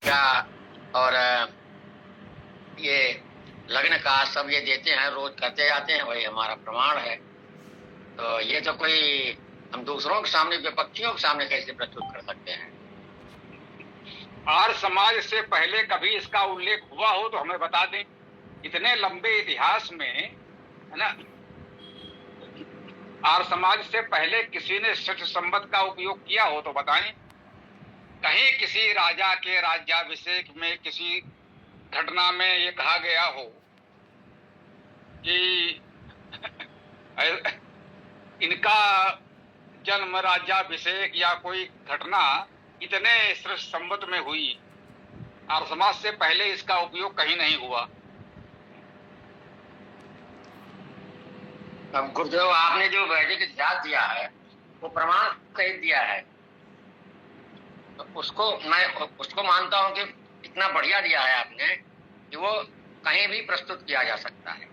संख्या और ये लग्न का सब ये देते हैं, रोज करते जाते हैं, वही हमारा प्रमाण है। तो ये तो कोई हम दूसरों के सामने, विपक्षियों के सामने कैसे प्रस्तुत कर सकते हैं? आर्य समाज से पहले कभी इसका उल्लेख हुआ हो तो हमें बता दें। इतने लंबे इतिहास में, है ना, आर्य समाज से पहले किसी ने षष्ठ संवत का उपयोग किया हो तो बताएं। कहीं किसी राजा के राज्याभिषेक में किसी घटना में ये कहा गया हो कि इनका जन्म, राज्याभिषेक या कोई घटना इतने षष्ठ संवत में हुई। आर्य समाज से पहले इसका उपयोग कहीं नहीं हुआ। अब गुरुदेव, आपने जो वैदिक इतिहास दिया है वो प्रमाण सहित दिया है, तो उसको मानता हूं कि इतना बढ़िया दिया है आपने कि वो कहीं भी प्रस्तुत किया जा सकता है।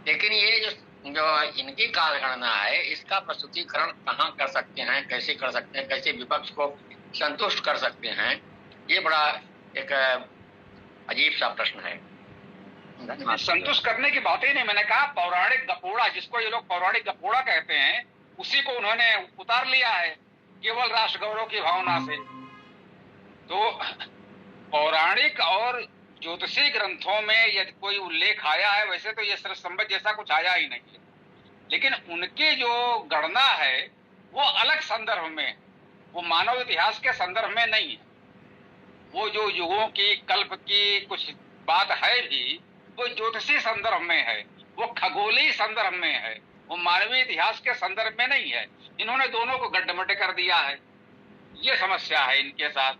लेकिन ये जो इनकी काल गणना है, इसका प्रस्तुतिकरण कहाँ कर सकते हैं, कैसे कर सकते हैं, कैसे विपक्ष को संतुष्ट कर सकते हैं, ये बड़ा एक अजीब सा प्रश्न है। संतुष्ट करने की बात ही नहीं। मैंने कहा पौराणिक गपोड़ा, जिसको ये लोग पौराणिक गपोड़ा कहते हैं, उसी को उन्होंने उतार लिया है केवल राष्ट्र गौरव की भावना से। तो पौराणिक और ज्योतिषी ग्रंथों में यदि कोई उल्लेख आया है, वैसे तो ये षष्ठ संवत जैसा कुछ आया ही नहीं है। लेकिन उनकी जो गणना है वो अलग संदर्भ में, वो मानव इतिहास के संदर्भ में नहीं है। वो जो युगों की, कल्प की कुछ बात है भी, वो ज्योतिषी संदर्भ में है, वो खगोलीय संदर्भ में है, वो मानवीय इतिहास के संदर्भ में नहीं है। इन्होंने दोनों को गड्ढमड्ढ कर दिया है। ये समस्या है इनके साथ।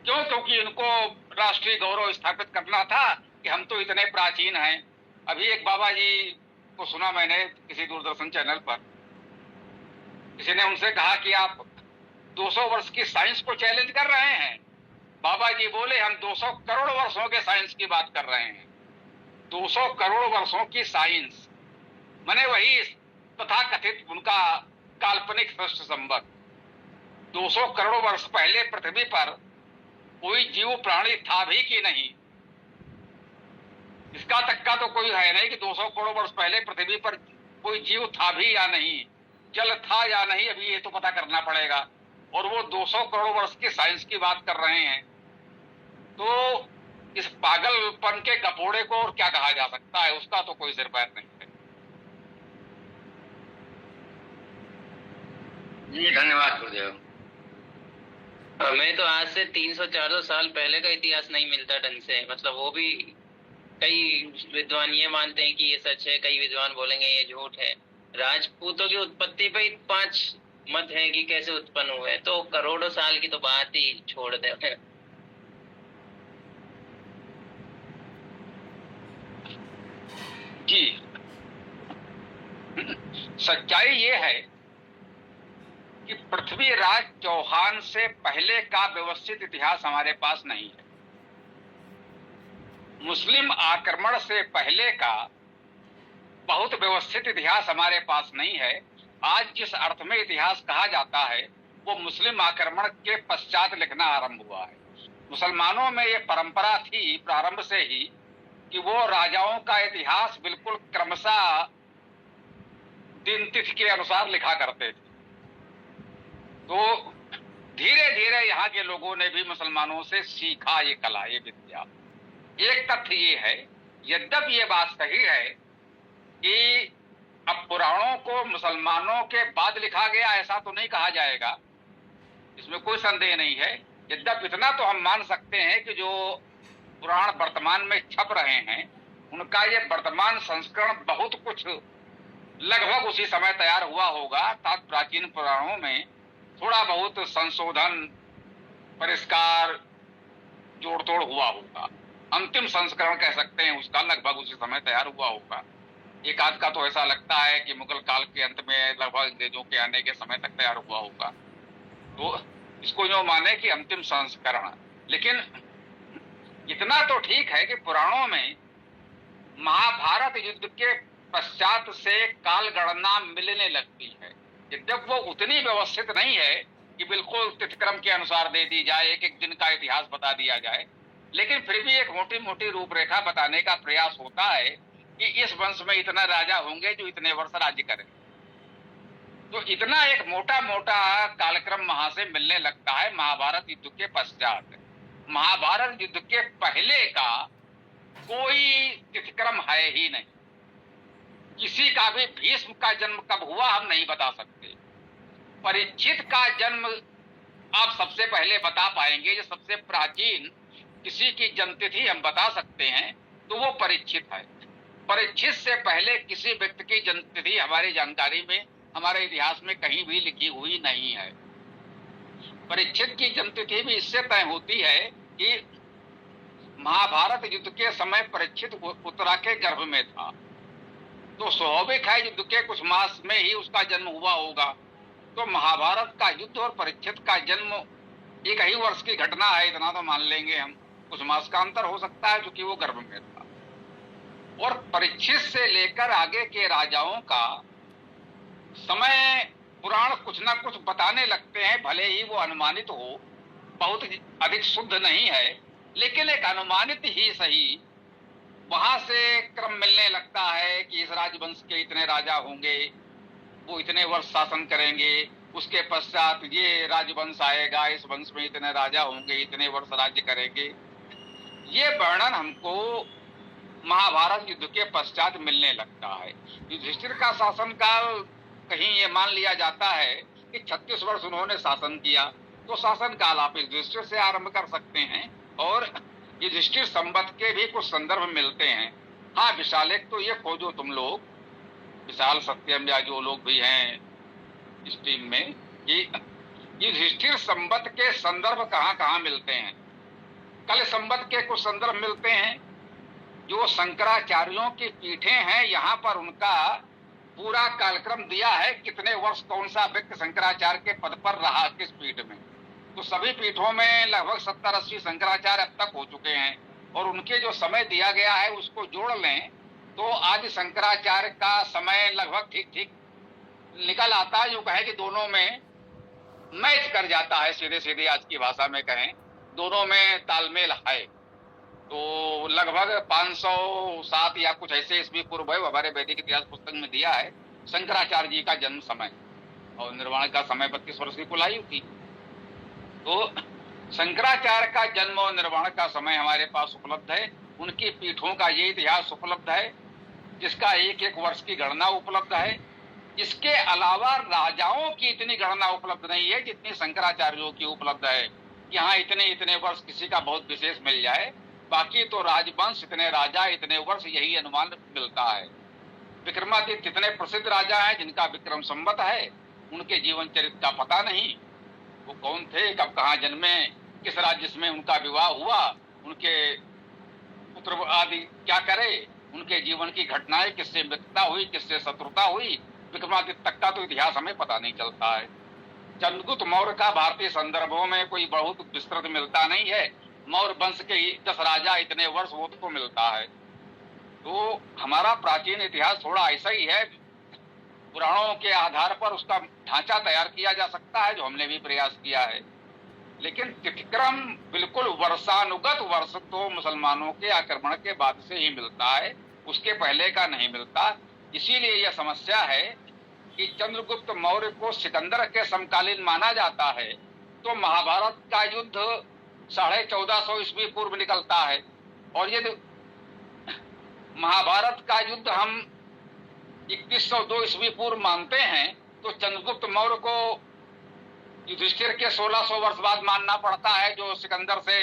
क्यों? क्योंकि इनको राष्ट्रीय गौरव स्थापित करना था कि हम तो इतने प्राचीन हैं। अभी एक बाबा जी को सुना मैंने किसी दूरदर्शन चैनल पर, किसी ने उनसे कहा कि आप 200 वर्ष की साइंस को चैलेंज कर रहे हैं। बाबा जी बोले हम 200 करोड़ वर्षों के साइंस की बात कर रहे हैं। 200 करोड़ वर्षों की साइंस, माने वही तथाकथित उनका काल्पनिक षष्ठ संवत। 200 करोड़ वर्ष पहले पृथ्वी पर कोई जीव प्राणी था भी कि नहीं, इसका तक्का तो कोई है नहीं कि 200 करोड़ वर्ष पहले पृथ्वी पर कोई जीव था भी या नहीं, जल था या नहीं, अभी ये तो पता करना पड़ेगा। और वो 200 करोड़ वर्ष की साइंस की बात कर रहे हैं। तो इस पागलपन के गपोड़े को और क्या कहा जा सकता है? उसका तो कोई सिर पैर नहीं है। जी धन्यवाद गुरुदेव। हमें तो आज से 300-400 साल पहले का इतिहास नहीं मिलता ढंग से। मतलब वो भी कई विद्वान ये मानते हैं कि ये सच है, कई विद्वान बोलेंगे ये झूठ है। राजपूतों की उत्पत्ति पे 5 मत है कि कैसे उत्पन्न हुए, तो करोड़ों साल की तो बात ही छोड़ दे। जी, सच्चाई ये है कि पृथ्वीराज चौहान से पहले का व्यवस्थित इतिहास हमारे पास नहीं है। मुस्लिम आक्रमण से पहले का बहुत व्यवस्थित इतिहास हमारे पास नहीं है। आज जिस अर्थ में इतिहास कहा जाता है वो मुस्लिम आक्रमण के पश्चात लिखना आरंभ हुआ है। मुसलमानों में ये परंपरा थी प्रारंभ से ही कि वो राजाओं का इतिहास बिल्कुल क्रमशः दिन तिथि के अनुसार लिखा करते थे। तो धीरे धीरे यहाँ के लोगों ने भी मुसलमानों से सीखा ये कला, ये विद्या। एक तथ्य ये है, यद्यपि ये बात सही है कि अब पुराणों को मुसलमानों के बाद लिखा गया, ऐसा तो नहीं कहा जाएगा, इसमें कोई संदेह नहीं है। यद्यपि इतना तो हम मान सकते हैं कि जो पुराण वर्तमान में छप रहे हैं उनका ये वर्तमान संस्करण बहुत कुछ लगभग उसी समय तैयार हुआ होगा। अर्थात प्राचीन पुराणों में थोड़ा बहुत संशोधन, परिष्कार, जोड़ तोड़ हुआ होगा। अंतिम संस्करण कह सकते हैं उसका लगभग उसी समय तैयार हुआ होगा। एक आध का तो ऐसा लगता है कि मुगल काल के अंत में लगभग अंग्रेजों के आने के समय तक तैयार हुआ होगा। तो इसको जो माने कि अंतिम संस्करण। लेकिन इतना तो ठीक है कि पुराणों में महाभारत युद्ध के पश्चात से काल गणना मिलने लगती है। जब वो उतनी व्यवस्थित नहीं है कि बिल्कुल तिथिक्रम के अनुसार दे दी जाए, एक एक दिन का इतिहास बता दिया जाए, लेकिन फिर भी एक मोटी मोटी रूपरेखा बताने का प्रयास होता है कि इस वंश में इतना राजा होंगे जो इतने वर्ष राज्य करें। तो इतना एक मोटा मोटा कालक्रम वहां से मिलने लगता है महाभारत युद्ध के पश्चात। महाभारत युद्ध के पहले का कोई तिथिक्रम है ही नहीं। किसी का भी भीष्म का जन्म कब हुआ हम नहीं बता सकते। परीक्षित का जन्म आप सबसे पहले बता पाएंगे। जो सबसे प्राचीन किसी की जन्मतिथि हम बता सकते हैं तो वो परीक्षित है। परीक्षित से पहले किसी व्यक्ति की जन्मतिथि हमारी जानकारी में, हमारे इतिहास में कहीं भी लिखी हुई नहीं है। परीक्षित की जन्मतिथि भी इससे तय होती है कि महाभारत युद्ध के समय परीक्षित उत्तरा के गर्भ में था, तो स्वाभाविक है युद्ध के कुछ मास में ही उसका जन्म हुआ होगा। तो महाभारत का युद्ध और परीक्षित का जन्म एक ही वर्ष की घटना है, इतना तो मान लेंगे हम। कुछ मास का अंतर हो सकता है क्योंकि वो गर्भ में था। और परीक्षित से लेकर आगे के राजाओं का समय पुराण कुछ ना कुछ बताने लगते हैं, भले ही वो अनुमानित हो, बहुत अधिक शुद्ध नहीं है, लेकिन एक अनुमानित ही सही वहां से क्रम मिलने लगता है कि इस राजवंश के इतने राजा होंगे, वो इतने वर्ष शासन करेंगे, उसके पश्चात ये राजवंश आएगा, इस वंश में इतने राजा होंगे, इतने वर्ष राज्य करेंगे। ये वर्णन हमको महाभारत युद्ध के पश्चात मिलने लगता है। युधिष्ठिर का शासनकाल कहीं ये मान लिया जाता है कि 36 वर्ष उन्होंने शासन किया, तो शासन काल आप युधिष्ठिर से आरंभ कर सकते हैं। और युधिष्ठिर संवत के भी कुछ संदर्भ मिलते हैं। हाँ, विशालेख तो ये खोजो तुम लोग, विशाल सत्यम या जो लोग भी हैं इस टीम में, कि युधिष्ठिर संवत के संदर्भ कहाँ कहाँ मिलते हैं। कल संवत के कुछ संदर्भ मिलते हैं। जो शंकराचार्यों की पीठें हैं, यहाँ पर उनका पूरा कालक्रम दिया है, कितने वर्ष कौन सा व्यक्ति शंकराचार्य के पद पर रहा किस पीठ में। तो सभी पीठों में लगभग 70-80 शंकराचार्य अब तक हो चुके हैं, और उनके जो समय दिया गया है उसको जोड़ लें तो आज शंकराचार्य का समय लगभग ठीक ठीक निकल आता है। जो कहे कि दोनों में मैच कर जाता है, सीधे सीधे आज की भाषा में कहें, दोनों में तालमेल है। तो लगभग 507 या कुछ ऐसे ईस्वी पूर्व है, हमारे वैदिक इतिहास पुस्तक में दिया है शंकराचार्य जी का जन्म समय, और निर्वाण का समय 32 वर्ष की कुल आयु थी। तो शंकराचार्य का जन्म और निर्वाण का समय हमारे पास उपलब्ध है। उनकी पीठों का ये इतिहास उपलब्ध है, जिसका एक एक वर्ष की गणना उपलब्ध है। इसके अलावा राजाओं की इतनी गणना उपलब्ध नहीं है जितनी शंकराचार्यों की उपलब्ध है कि हाँ इतने इतने वर्ष किसी का बहुत विशेष मिल जाए। बाकी तो राजवंश, इतने राजा, इतने वर्ष, यही अनुमान मिलता है। विक्रमादित्य इतने प्रसिद्ध राजा हैं जिनका विक्रम संवत है, उनके जीवन चरित्र का पता नहीं, वो कौन थे, कब कहाँ जन्मे, किस राज्य में उनका विवाह हुआ, उनके पुत्र आदि क्या करे, उनके जीवन की घटनाएं, किससे मित्रता हुई, किससे शत्रुता हुई, विक्रमादित्य तक का तो इतिहास हमें पता नहीं चलता है। चंद्रगुप्त मौर्य का भारतीय संदर्भों में कोई बहुत विस्तृत मिलता नहीं है। मौर्य वंश के 10 राजा, इतने वर्ष, वो तो मिलता है। तो हमारा प्राचीन इतिहास थोड़ा ऐसा ही है, पुराणों के आधार पर उसका ढांचा तैयार किया जा सकता है, जो हमने भी प्रयास किया है। लेकिन तिथिक्रम बिल्कुल वर्षानुगत वर्ष तो मुसलमानों के आक्रमण के बाद से ही मिलता है, उसके पहले का नहीं मिलता। इसीलिए यह समस्या है कि चंद्रगुप्त मौर्य को सिकंदर के समकालीन माना जाता है, तो महाभारत का युद्ध 1450 ईस्वी पूर्व निकलता है। और यदि महाभारत का युद्ध हम 2102 ईस्वी पूर्व मानते हैं तो चंद्रगुप्त मौर्य को युधिष्ठिर के 1600 वर्ष बाद मानना पड़ता है, जो सिकंदर से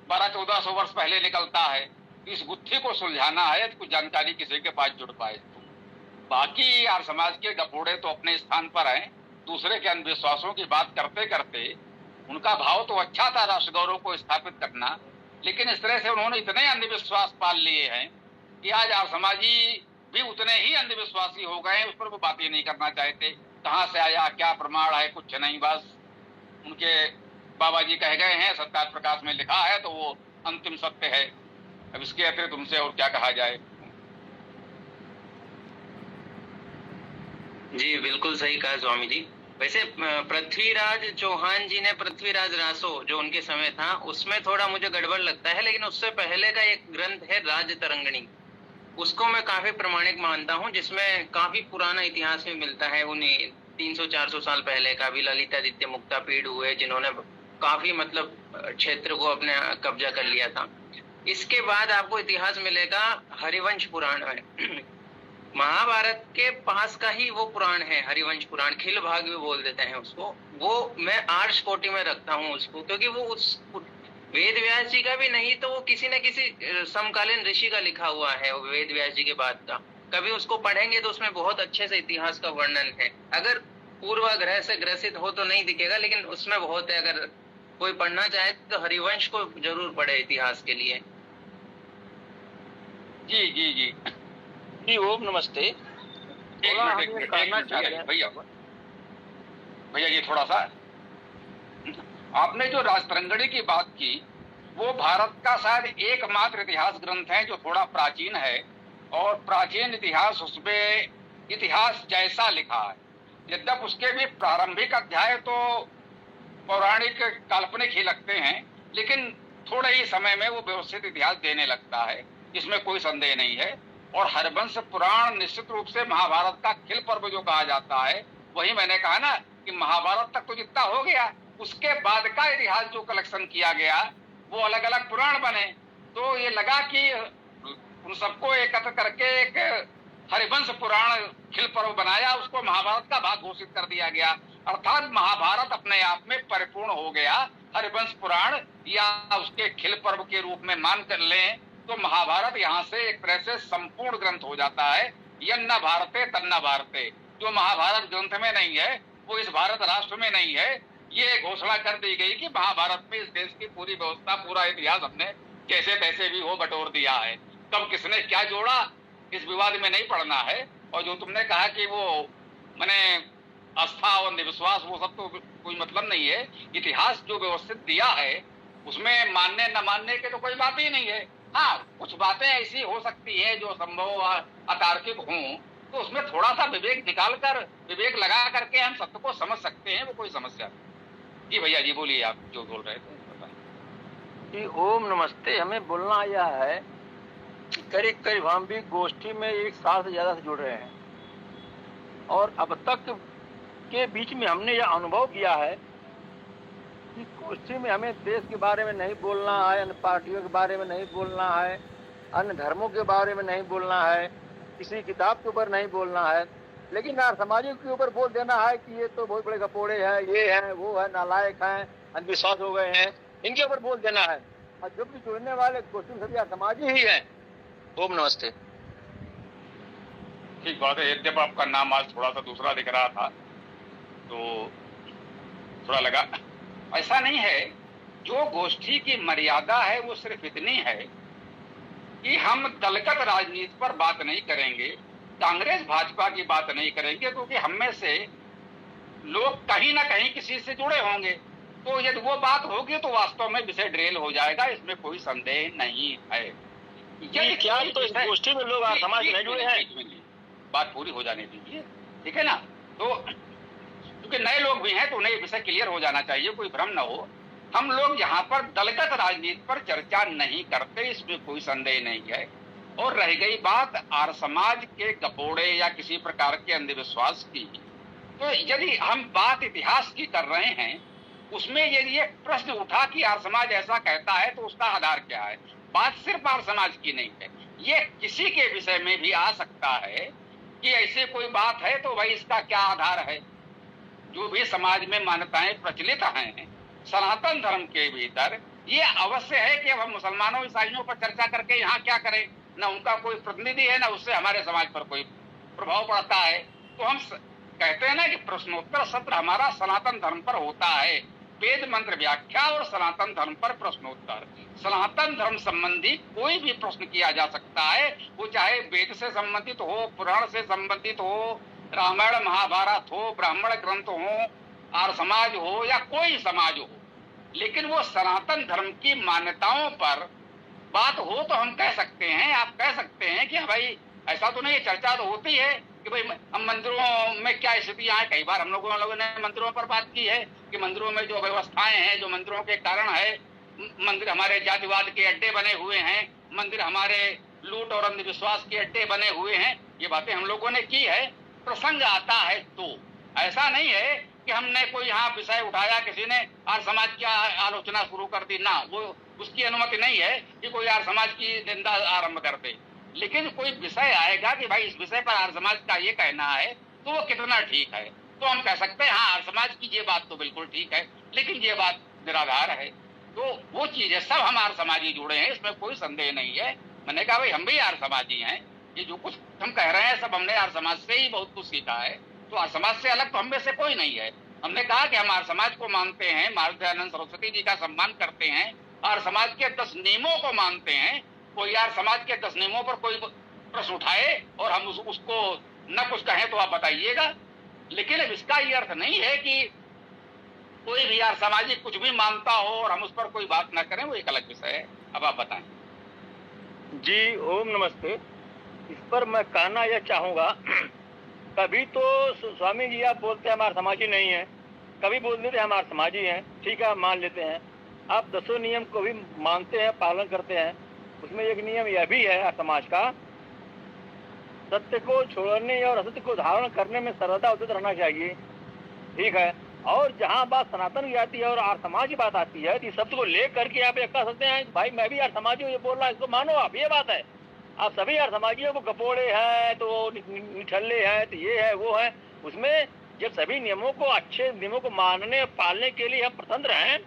1200-1400 वर्ष पहले निकलता है। इस गुत्थी को सुलझाना है, कुछ जानकारी किसी के पास जुड़ पाए तो। बाकी यार समाज के गपोड़े तो अपने स्थान पर हैं। दूसरे के अंधविश्वासों की बात करते करते उनका भाव तो अच्छा था राष्ट्र गौरव को स्थापित करना, लेकिन इस तरह से उन्होंने इतने अंधविश्वास पाल लिए हैं कि आज आप समाजी भी उतने ही अंधविश्वासी हो गए, उस पर वो बातें नहीं करना चाहते। कहाँ से आया, क्या प्रमाण है, कुछ नहीं, बस उनके बाबा जी कह गए हैं, सत्यार्थ प्रकाश में लिखा है तो वो अंतिम सत्य है। अब इसके अतिरिक्त उनसे और क्या कहा जाए। जी बिल्कुल सही कहा स्वामी जी। वैसे पृथ्वीराज चौहान जी ने पृथ्वीराज रासो जो उनके समय था उसमें थोड़ा मुझे गड़बड़ लगता है, लेकिन उससे पहले का एक ग्रंथ है राज तरंगिणी, उसको मैं काफी प्रमाणिक मानता हूँ, जिसमें काफी पुराना इतिहास में मिलता है। उन्हें 300-400 साल पहले का भी ललितादित्य मुक्तापीड़ हुए जिन्होंने काफी मतलब क्षेत्र को अपने कब्जा कर लिया था। इसके बाद आपको इतिहास मिलेगा हरिवंश पुराण में। महाभारत के पास का ही वो पुराण है हरिवंश पुराण, खिल भाग भी बोल देते हैं उसको। वो मैं आर्ष कोटि में रखता हूँ उसको, क्योंकि वो उस वेद व्यास जी का भी नहीं तो वो किसी न किसी समकालीन ऋषि का लिखा हुआ है, वो वेद व्यास जी के बाद का। कभी उसको पढ़ेंगे तो उसमें बहुत अच्छे से इतिहास का वर्णन है। अगर पूर्वाग्रह से ग्रसित हो तो नहीं दिखेगा, लेकिन उसमें बहुत है। अगर कोई पढ़ना चाहे तो हरिवंश को जरूर पढ़े इतिहास के लिए। जी जी जी जी ओम नमस्ते। एक मिनट भैया भैया ये थोड़ा सा आपने जो राजतरंगिणी की बात की वो भारत का शायद एकमात्र इतिहास ग्रंथ है जो थोड़ा प्राचीन है, और प्राचीन इतिहास उसमें इतिहास जैसा लिखा है। यद्यप उसके भी प्रारंभिक अध्याय तो पौराणिक काल्पनिक ही लगते हैं, लेकिन थोड़े ही समय में वो व्यवस्थित इतिहास देने लगता है, इसमें कोई संदेह नहीं है। और हरिवंश पुराण निश्चित रूप से महाभारत का खिल पर्व जो कहा जाता है, वही मैंने कहा ना कि महाभारत तक तो जितना हो गया, उसके बाद का इतिहास जो कलेक्शन किया गया वो अलग अलग पुराण बने। तो ये लगा कि उन सबको एकत्र करके एक हरिवंश पुराण खिल पर्व बनाया, उसको महाभारत का भाग घोषित कर दिया गया। अर्थात महाभारत अपने आप में परिपूर्ण हो गया। हरिवंश पुराण या उसके खिल पर्व के रूप में मान कर लें तो महाभारत यहाँ से एक तरह से संपूर्ण ग्रंथ हो जाता है। यन्न भारते तन्न भारते, जो महाभारत ग्रंथ में नहीं है वो इस भारत राष्ट्र में नहीं है। ये घोषणा कर दी गई कि महाभारत में इस देश की पूरी व्यवस्था, पूरा इतिहास हमने कैसे तैसे भी हो बटोर दिया है। तब किसने क्या जोड़ा इस विवाद में नहीं पड़ना है। और जो तुमने कहा कि वो मैंने आस्था और विश्वास, वो सब तो कोई मतलब नहीं है। इतिहास जो व्यवस्थित दिया है उसमें मानने न मानने के तो कोई बात ही नहीं है। हाँ, कुछ बातें ऐसी हो सकती है जो संभव अतार्किक हों, तो उसमें थोड़ा सा विवेक निकालकर, विवेक लगा करके हम सत्य को समझ सकते हैं, वो कोई समस्या नहीं। जी भैया जी बोलिए, आप जो बोल रहे थे। जी ओम नमस्ते। हमें बोलना यह है कि करीब करीब हम भी गोष्ठी में 1 साल से ज्यादा से जुड़ रहे हैं, और अब तक के बीच में हमने यह अनुभव किया है कि गोष्ठी में हमें देश के बारे में नहीं बोलना है, अन्य पार्टियों के बारे में नहीं बोलना है, अन्य धर्मों के बारे में नहीं बोलना है, किसी किताब के ऊपर नहीं बोलना है, लेकिन समाजिक के ऊपर बोल देना है कि ये तो बहुत बड़े कपोड़े हैं, ये हैं, वो है, नालायक हैं, अंधविश्वास हो गए हैं, इनके ऊपर बोल देना है। और जो भी जुड़ने वाले गोष्ठी सभी समाजी ही है। ओम नमस्ते। ठीक बात है। यद्यप आपका नाम आज थोड़ा सा दूसरा दिख रहा था तो थोड़ा लगा। ऐसा नहीं है, जो गोष्ठी की मर्यादा है वो सिर्फ इतनी है कि हम दलगत राजनीति पर बात नहीं करेंगे, कांग्रेस भाजपा की बात नहीं करेंगे, क्योंकि हम में से लोग कहीं ना कहीं किसी से जुड़े होंगे। तो यदि वो बात होगी तो वास्तव में विषय ड्रेल हो जाएगा, इसमें कोई संदेह नहीं है। यदि क्या तो इस गोष्ठी में लोग समाज नहीं जुड़े हैं, बात पूरी हो जाने दीजिए, ठीक है ना। तो क्योंकि नए लोग भी हैं तो उन्हें विषय क्लियर हो जाना चाहिए, कोई भ्रम न हो। हम लोग यहाँ पर दलगत राजनीति पर चर्चा नहीं करते, इसमें कोई संदेह नहीं है। और रह गई बात आर्य समाज के कपोड़े या किसी प्रकार के अंधविश्वास की, तो यदि हम बात इतिहास की कर रहे हैं, उसमें यदि ये प्रश्न उठा कि आर्य समाज ऐसा कहता है तो उसका आधार क्या है। बात सिर्फ आर्य समाज की नहीं है, ये किसी के विषय में भी आ सकता है कि ऐसी कोई बात है तो भाई इसका क्या आधार है। जो भी समाज में मान्यताएं प्रचलित हैं सनातन धर्म के भीतर, ये अवश्य है कि अब हम मुसलमानों ईसाइयों पर चर्चा करके यहाँ क्या करें, न उनका कोई प्रतिनिधि है, न उससे हमारे समाज पर कोई प्रभाव पड़ता है। तो हम कहते हैं ना कि प्रश्नोत्तर सत्र हमारा सनातन धर्म पर होता है, वेद मंत्र व्याख्या और सनातन धर्म पर प्रश्नोत्तर। सनातन धर्म संबंधी कोई भी प्रश्न किया जा सकता है, वो चाहे वेद से संबंधित हो, पुराण से संबंधित हो, रामायण महाभारत हो, ब्राह्मण ग्रंथ हो, आर्य समाज हो या कोई समाज हो, लेकिन वो सनातन धर्म की मान्यताओं पर बात हो तो हम कह सकते हैं, आप कह सकते हैं कि भाई ऐसा तो नहीं, चर्चा तो होती है, कि भाई हम मंदिरों में क्या स्थितियां हैं। कई बार हम लोगों ने मंदिरों पर बात की है कि मंदिरों में जो व्यवस्थाएं हैं, जो मंदिरों के कारण है, मंदिर हमारे जातिवाद के अड्डे बने हुए हैं, मंदिर हमारे लूट और अंधविश्वास के अड्डे बने हुए हैं, ये बातें हम लोगों ने की है। प्रसंग आता है तो ऐसा नहीं है कि हमने कोई यहाँ विषय उठाया, किसी ने आर्य समाज की आलोचना शुरू कर दी, ना, वो उसकी अनुमति नहीं है कि कोई आर्य समाज की निंदा आरंभ कर दे। लेकिन कोई विषय आएगा कि भाई इस विषय पर आर्य समाज का ये कहना है, तो वो कितना ठीक है, तो हम कह सकते हैं हाँ आर्य समाज की ये बात तो बिल्कुल ठीक है, लेकिन ये बात निराधार है। तो वो चीज है, सब हम आर्य समाजी जुड़े हैं, इसमें कोई संदेह नहीं है। मैंने कहा भाई हम भी आर्य समाजी हैं, ये जो कुछ हम कह रहे हैं सब हमने आर्य समाज से ही बहुत कुछ सीखा है, तो आर्य समाज से अलग तो हम में से कोई नहीं है। हमने कहा कि हम आर्य समाज को मानते हैं, महाराज दयानंद सरस्वती जी का सम्मान करते हैं, आर्य समाज के 10 नियमों को मानते हैं। कोई आर्य समाज के 10 नियमों पर कोई प्रश्न उठाए और हम उसको न कुछ कहें तो आप बताइएगा, लेकिन अब इसका ये अर्थ नहीं है कि कोई भी आर्य समाजी कुछ भी मानता हो और हम उस पर कोई बात न करें, वो एक अलग विषय है। अब आप बताएं। जी ओम नमस्ते। इस पर मैं कहना यह चाहूँगा, कभी तो स्वामी जी आप बोलते हैं हमारे समाजी नहीं है, कभी बोल देते हैं हमारे समाजी हैं, ठीक है, मान लेते हैं। आप 10 नियम को भी मानते हैं, पालन करते हैं। उसमें एक नियम यह भी है समाज का, सत्य को छोड़ने और असत्य को धारण करने में सर्वदा उचित रहना चाहिए, ठीक है। और जहाँ बात सनातन की आती है और आर्य समाज की बात आती है, तो इस शब्द को ले करके आप ये कह सकते हैं भाई मैं भी आर्य समाजी हूँ, ये बोल रहा है, इसको मानो आप, ये बात है। आप सभी आर्य समाजियों को गपोड़े हैं तो निठल्ले हैं तो ये है वो है, उसमें जब सभी नियमों को, अच्छे नियमों को मानने पालने के लिए हम स्वतंत्र हैं,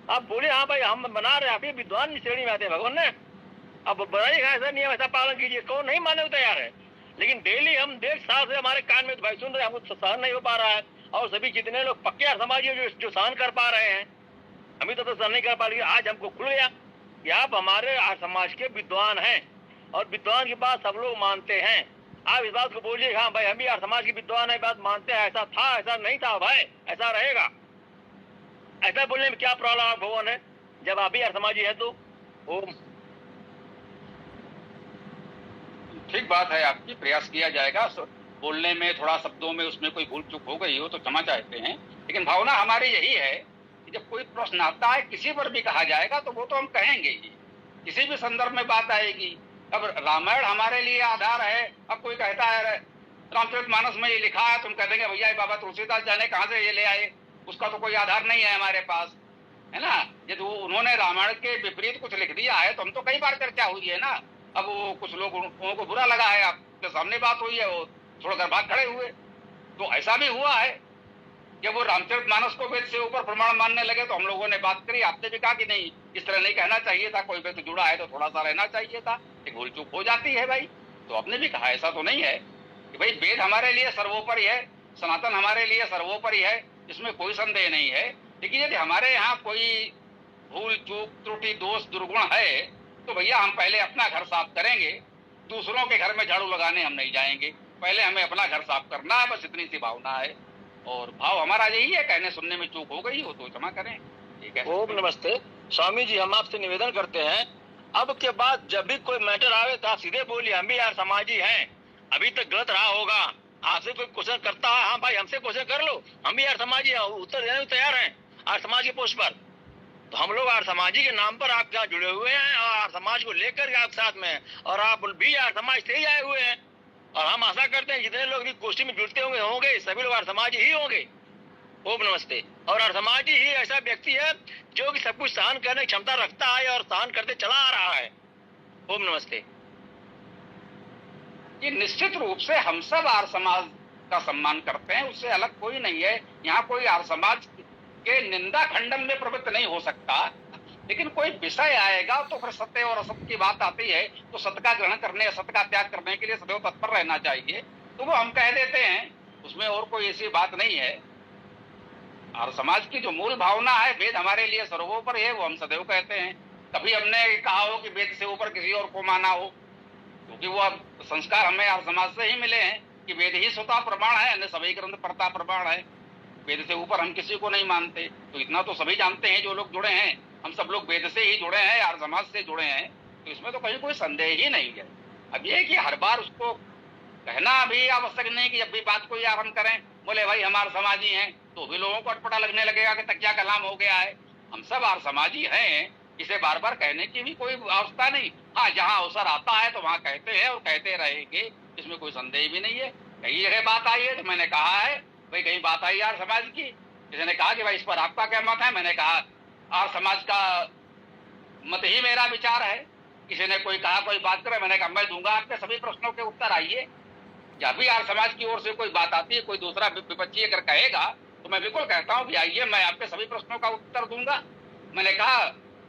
आप बोले हाँ भाई हम बना रहे हैं, आप ये विद्वान की श्रेणी में आते हैं भगवान ने, अब बनाइए ऐसा नियम, ऐसा पालन कीजिए, कौन नहीं मानने को तैयार है। लेकिन डेली हम 1.5 साल से हमारे कान में भाई सुन रहे हैं, हमको सहन नहीं हो पा रहा है। और सभी जितने लोग पक्के आर्य समाजी जो सहन कर पा रहे हैं, अभी तो सहन नहीं कर पा रही, आज हमको खुल गया कि आप हमारे आर्य समाज के विद्वान हैं और विद्वान की बात सब लोग मानते हैं। आप इस बात को बोलिए हाँ भाई हम भी आर्य समाज के विद्वान है, बात मानते हैं, ऐसा था, ऐसा नहीं था भाई, ऐसा रहेगा। ऐसा बोलने में क्या प्रॉब्लम आप भगवान है, जब आप भी आर्य समाजी है तो। ओम। ठीक बात है आपकी, प्रयास किया जाएगा। बोलने में थोड़ा शब्दों में उसमें कोई भूल चूक हो गई हो तो क्षमा चाहते हैं, लेकिन भावना हमारी यही है कि जब कोई प्रश्न आता है, किसी पर भी कहा जाएगा तो वो तो हम कहेंगे ही, किसी भी संदर्भ में बात आएगी। अब रामायण हमारे लिए आधार है, अब कोई कहता है रामचरितमानस में ये लिखा है, तुम कह देंगे भैया बाबा तुलसीदास जाने कहाँ से ये ले आए, उसका तो कोई आधार नहीं है हमारे पास, है ना। यदि उन्होंने रामायण के विपरीत कुछ लिख दिया है तो हम तो कई बार चर्चा हुई है ना। अब वो कुछ लोगों को बुरा लगा है, आपके सामने बात हुई है, वो छोड़कर भाग खड़े हुए, तो ऐसा भी हुआ है। जब वो रामचरितमानस को वेद से ऊपर प्रमाण मानने लगे तो हम लोगों ने बात करी, आपने भी कहा कि नहीं इस तरह नहीं कहना चाहिए था, कोई व्यक्ति जुड़ा है तो थोड़ा सा रहना चाहिए था, एक भूल चूक हो जाती है भाई। तो आपने भी कहा ऐसा तो नहीं है कि भाई वेद हमारे लिए सर्वोपरि है, सनातन हमारे लिए सर्वोपरि है, इसमें कोई संदेह नहीं है। लेकिन यदि हमारे यहाँ कोई भूल चूक त्रुटि दोष दुर्गुण है तो भैया हम पहले अपना घर साफ करेंगे, दूसरों के घर में झाड़ू लगाने हम नहीं जाएंगे, पहले हमें अपना घर साफ करना है, बस इतनी सी भावना है। और भाव हमारा यही है, कहने सुनने में चूक हो गई हो तो क्षमा करें, ठीक है। ओम नमस्ते। स्वामी जी हम आपसे निवेदन करते हैं, अब के बाद जब भी कोई मैटर आवे तो आप सीधे बोलिए हम भी यार समाजी हैं, अभी तक गलत रहा होगा, आपसे कोई क्वेश्चन करता है हाँ भाई हमसे क्वेश्चन कर लो, हम भी यार समाजी हैं, उत्तर देने को तैयार हैं आर्य समाज के पोस्ट पर। तो हम लोग आर्य समाजी के नाम पर आपके यहाँ जुड़े हुए हैं और आर्य समाज को लेकर के आपके साथ में, और आप भी आर्य समाज से ही आए हुए हैं। और हम आशा करते हैं जितने लोग भी गोष्ठी में जुड़ते होंगे सभी लोग आर्य समाजी ही होंगे। ओम नमस्ते। और आर्य समाजी ही ऐसा व्यक्ति है जो कि सब कुछ सहन करने की क्षमता रखता है और सहन करते चला आ रहा है। ओम नमस्ते। ये निश्चित रूप से हम सब आर्य समाज का सम्मान करते हैं, उससे अलग कोई नहीं है। यहाँ कोई आर्य समाज के निंदा खंडन में प्रवृत्त नहीं हो सकता, लेकिन कोई विषय आएगा तो फिर सत्य और असत्य की बात आती है, तो सत्य का ग्रहण करने, असत्य का त्याग करने के लिए सदैव तत्पर रहना चाहिए, तो वो हम कह देते हैं, उसमें और कोई ऐसी बात नहीं है। और समाज की जो मूल भावना है, वेद हमारे लिए सर्वोपरि है, वो हम सदैव कहते हैं। कभी हमने कहा हो कि वेद से ऊपर किसी और को माना हो, क्योंकि वो अब संस्कार हमें आर्य समाज से ही मिले हैं कि वेद ही स्वतः प्रमाण है, अन्य सभी ग्रंथ परता प्रमाण है, वेद से ऊपर हम किसी को नहीं मानते। तो इतना तो सभी जानते हैं जो लोग जुड़े हैं, हम सब लोग वेद से ही जुड़े हैं, आर्य समाज से जुड़े हैं, तो इसमें तो कहीं कोई संदेह ही नहीं है। अब ये कि हर बार उसको कहना भी आवश्यक नहीं कि जब भी बात कोई आरंभ करें बोले भाई हमारे समाजी हैं, तो भी लोगों को अटपटा लगने लगेगा कि तकिया कलाम हो गया है। हम सब आर समाजी हैं, इसे बार बार कहने की भी कोई आवश्यकता नहीं। हाँ, जहाँ अवसर आता है तो वहाँ कहते हैं और कहते रहेंगे, इसमें कोई संदेह भी नहीं है। कई जगह बात आई है तो मैंने कहा है भाई कहीं बात आई आर समाज की, किसी ने कहा कि भाई इस पर आपका क्या मत है, मैंने कहा आर समाज का मत ही मेरा विचार है। किसी ने कोई कहा कोई बात करे, मैंने कहा मैं दूंगा आपके सभी प्रश्नों के उत्तर। आइए, जब भी आर समाज की ओर से कोई बात आती है, कोई दूसरा विपक्षी अगर कहेगा तो मैं बिल्कुल कहता हूँ कि आइए मैं आपके सभी प्रश्नों का उत्तर दूंगा। मैंने कहा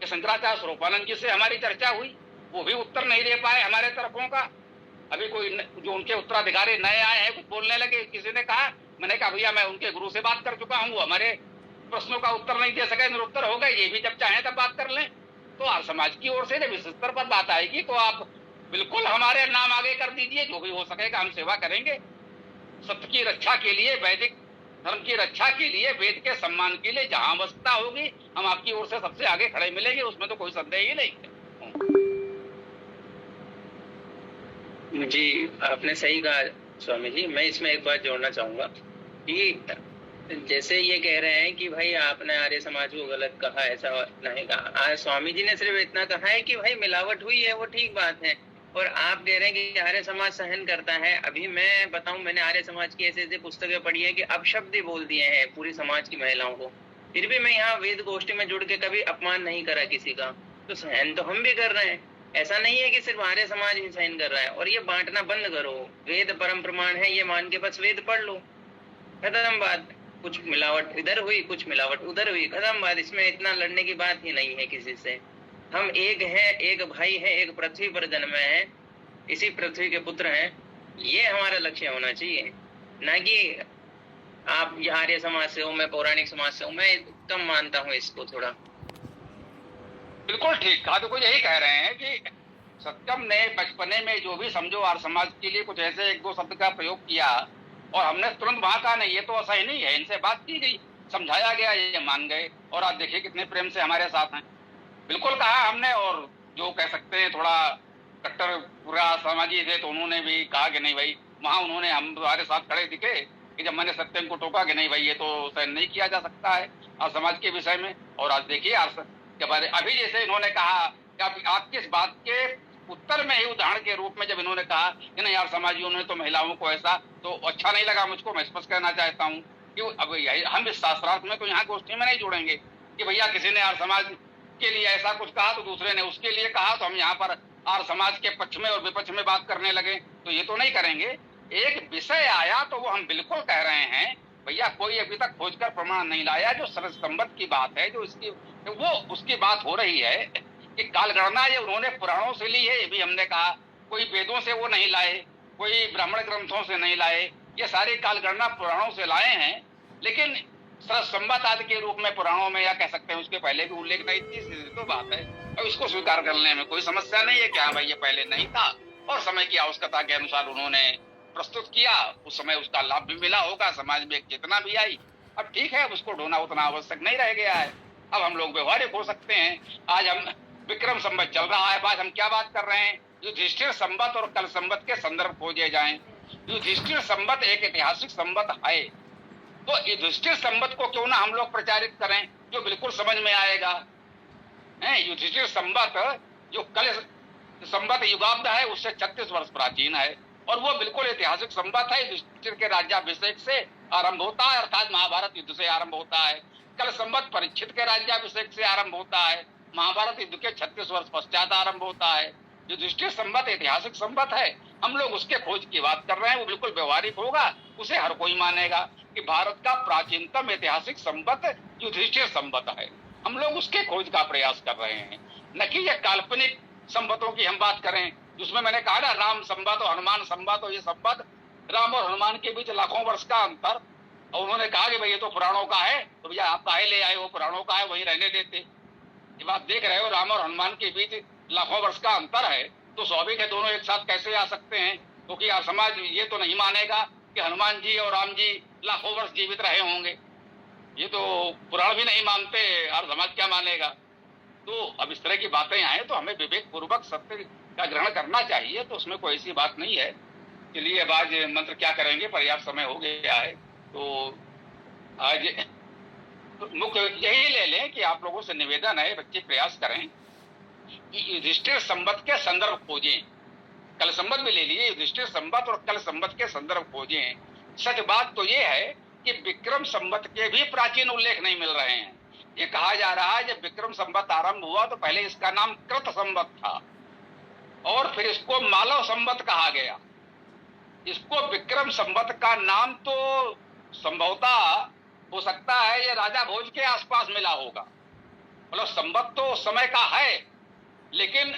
कि शंकराचार्य स्वरूपानंद जी से हमारी चर्चा हुई, वो भी उत्तर नहीं दे पाए हमारे तरफों का। अभी कोई जो उनके उत्तराधिकारी नए आए हैं कुछ बोलने लगे, किसी ने कहा, मैंने कहा भैया मैं उनके गुरु से बात कर चुका हूँ, हमारे प्रश्नों का उत्तर नहीं दे सके, निरुत्तर हो गए, ये भी जब चाहें तब बात कर लें। तो आर समाज की ओर से जब इस स्तर पर बात आएगी तो आप बिल्कुल हमारे नाम आगे कर दीजिए, जो भी हो सकेगा हम सेवा करेंगे। सत्य की रक्षा के लिए, वैदिक धर्म की रक्षा के लिए, वेद के सम्मान के लिए जहां आवश्यकता होगी हम आपकी ओर से सबसे आगे खड़े मिलेंगे, उसमें तो कोई संदेह ही नहीं है। जी, आपने सही कहा स्वामी जी। मैं इसमें एक बात जोड़ना चाहूंगा कि जैसे ये कह रहे हैं कि भाई आपने आर्य समाज को गलत कहा, ऐसा नहीं कहा। स्वामी जी ने सिर्फ इतना कहा है कि भाई मिलावट हुई है, वो ठीक बात है, और आप कह रहे हैं कि आर्य समाज सहन करता है। अभी मैं बताऊं, मैंने आर्य समाज की ऐसे ऐसे पुस्तकें पढ़ी है कि अपशब्द ही बोल दिए हैं पूरी समाज की महिलाओं को, फिर भी मैं यहाँ वेद गोष्ठी में जुड़ के कभी अपमान नहीं करा किसी का। तो सहन तो हम भी कर रहे हैं, ऐसा नहीं है कि सिर्फ आर्य समाज ही सहन कर रहा है। और ये बांटना बंद करो, वेद परम प्रमाण है ये मान के बस वेद पढ़ लो, खत्म बात। कुछ मिलावट इधर हुई, कुछ मिलावट उधर हुई, खत्म बात। इसमें इतना लड़ने की बात ही नहीं है किसी से। हम एक हैं, एक भाई है, एक पृथ्वी पर जन्मे हैं, इसी पृथ्वी के पुत्र हैं। ये हमारा लक्ष्य होना चाहिए, ना कि आप आर्य समाज से हो, मैं पौराणिक समाज से हूँ। मैं कम मानता हूँ इसको थोड़ा। बिल्कुल ठीक कहा। तो कुछ यही कह रहे हैं कि सत्यम ने बचपने में जो भी समझो आर्य समाज के लिए कुछ ऐसे एक दो शब्द का प्रयोग किया और हमने तुरंत वहां कहा नहीं ये तो सही नहीं है, इनसे बात की गई, समझाया गया, ये मान गए, और आज देखिए कितने प्रेम से हमारे साथ हैं। बिल्कुल कहा हमने, और जो कह सकते हैं थोड़ा कट्टर पूरा समाजी थे तो उन्होंने भी कहा कि नहीं भाई, वहां उन्होंने हमारे साथ खड़े दिखे कि जब मैंने सत्यम को टोका कि नहीं भाई ये तो सहन नहीं किया जा सकता है आज समाज के विषय में। और आज देखिए आज के बारे अभी जैसे इन्होंने कहा कि आपकी इस बात के उत्तर में ही उदाहरण के रूप में जब इन्होंने कहा कि नहीं यार समाजियों ने तो महिलाओं को ऐसा, तो अच्छा नहीं लगा मुझको। मैं स्पष्ट कहना चाहता हूँ कि अब यही हम इस शास्त्रार्थ में तो यहाँ गोष्ठी में नहीं जोड़ेंगे कि भैया किसी ने आर्य समाज के लिए ऐसा कुछ कहा तो दूसरे ने उसके लिए कहा तो हम यहाँ पर आर्य समाज के पक्ष में और विपक्ष में बात करने लगे, तो ये तो नहीं करेंगे। एक विषय आया तो वो हम बिल्कुल कह रहे हैं भैया कोई अभी तक खोजकर प्रमाण नहीं लाया, जो सरस संबत की बात है, जो इसकी वो उसकी बात हो रही है कि कालगणना ये उन्होंने पुराणों से ली है, ये भी हमने कहा, कोई वेदों से वो नहीं लाए, कोई ब्राह्मण ग्रंथों से नहीं लाए, ये सारी कालगणना पुराणों से लाए हैं। लेकिन सरस संबत आदि के रूप में पुराणों में या कह सकते हैं उसके पहले भी उल्लेख नहीं थी, तो बात है और इसको स्वीकार करने में कोई समस्या नहीं है कि हाँ भाई ये पहले नहीं था और समय की आवश्यकता के अनुसार उन्होंने प्रस्तुत किया, उस समय उसका लाभ भी मिला होगा, समाज में एक चेतना भी आई। अब ठीक है, उसको ढोना उतना आवश्यक नहीं रह गया है, अब हम लोग व्यवहारिक हो सकते हैं। आज हम विक्रम संबत चल रहा है, आज हम क्या बात कर रहे हैं, युधिष्ठिर संबत और कल संबत के संदर्भ खोजे जाएं। युधिष्ठिर संबत एक ऐतिहासिक संबत है, तो युधिष्ठिर संबत को क्यों ना हम लोग प्रचारित करें, जो बिल्कुल समझ में आएगा। युधिष्ठिर संबत जो कल संबत युगाब्द है उससे 36 वर्ष प्राचीन है और वो बिल्कुल ऐतिहासिक संबत है। युधिष्ठिर के राज्याभिषेक से आरंभ होता है, अर्थात महाभारत युद्ध से आरंभ होता है। कल संबत परीक्षित के राज्याभिषेक से आरंभ होता है, महाभारत युद्ध के 36 वर्ष पश्चात आरंभ होता है। युधिष्ठिर संबत ऐतिहासिक संबत है, हम लोग उसके खोज की बात कर रहे हैं, वो बिल्कुल व्यवहारिक होगा, उसे हर कोई मानेगा कि भारत का प्राचीनतम ऐतिहासिक संबत युधिष्ठिर संबत है। हम लोग उसके खोज का प्रयास कर रहे हैं, न कि ये काल्पनिक संबतों की हम बात करें, जिसमें मैंने कहा ना राम संबत और हनुमान संबत, और ये संबत राम और हनुमान के बीच लाखों वर्ष का अंतर, और उन्होंने कहा कि भाई ये तो पुराणों का है, तो भैया आप काहे ले आए हो, पुराणों का है वहीं रहने देते। जब आप देख रहे हो राम और हनुमान के बीच लाखों वर्ष का अंतर है, तो स्वाभाविक है दोनों एक साथ कैसे आ सकते हैं, क्योंकि तो समाज ये तो नहीं मानेगा कि हनुमान जी और राम जी लाखों वर्ष जीवित रहे होंगे, ये तो पुराण भी नहीं मानते, और समाज क्या मानेगा। तो अब इस तरह की बातें आए तो हमें विवेक पूर्वक सत्य का ग्रहण करना चाहिए, तो उसमें कोई ऐसी बात नहीं है चलिए अब आज मंत्र क्या करेंगे, पर्याप्त समय हो गया है। तो आज मुख्य यही ले लें कि आप लोगों से निवेदन है, बच्चे प्रयास करें कि युधिष्ठिर संवत के संदर्भ खोजें। कल संवत भी ले लिए, युधिष्ठिर संवत और कल संवत के संदर्भ खोजें। सच बात तो ये है कि विक्रम संवत के भी प्राचीन उल्लेख नहीं मिल रहे हैं। ये कहा जा रहा है जब विक्रम संवत आरंभ हुआ तो पहले इसका नाम कृत संवत था और फिर इसको मालव संवत कहा गया। इसको विक्रम संवत का नाम तो संभवतः हो सकता है ये राजा भोज के आसपास मिला होगा, मतलब संवत तो उस समय का है, लेकिन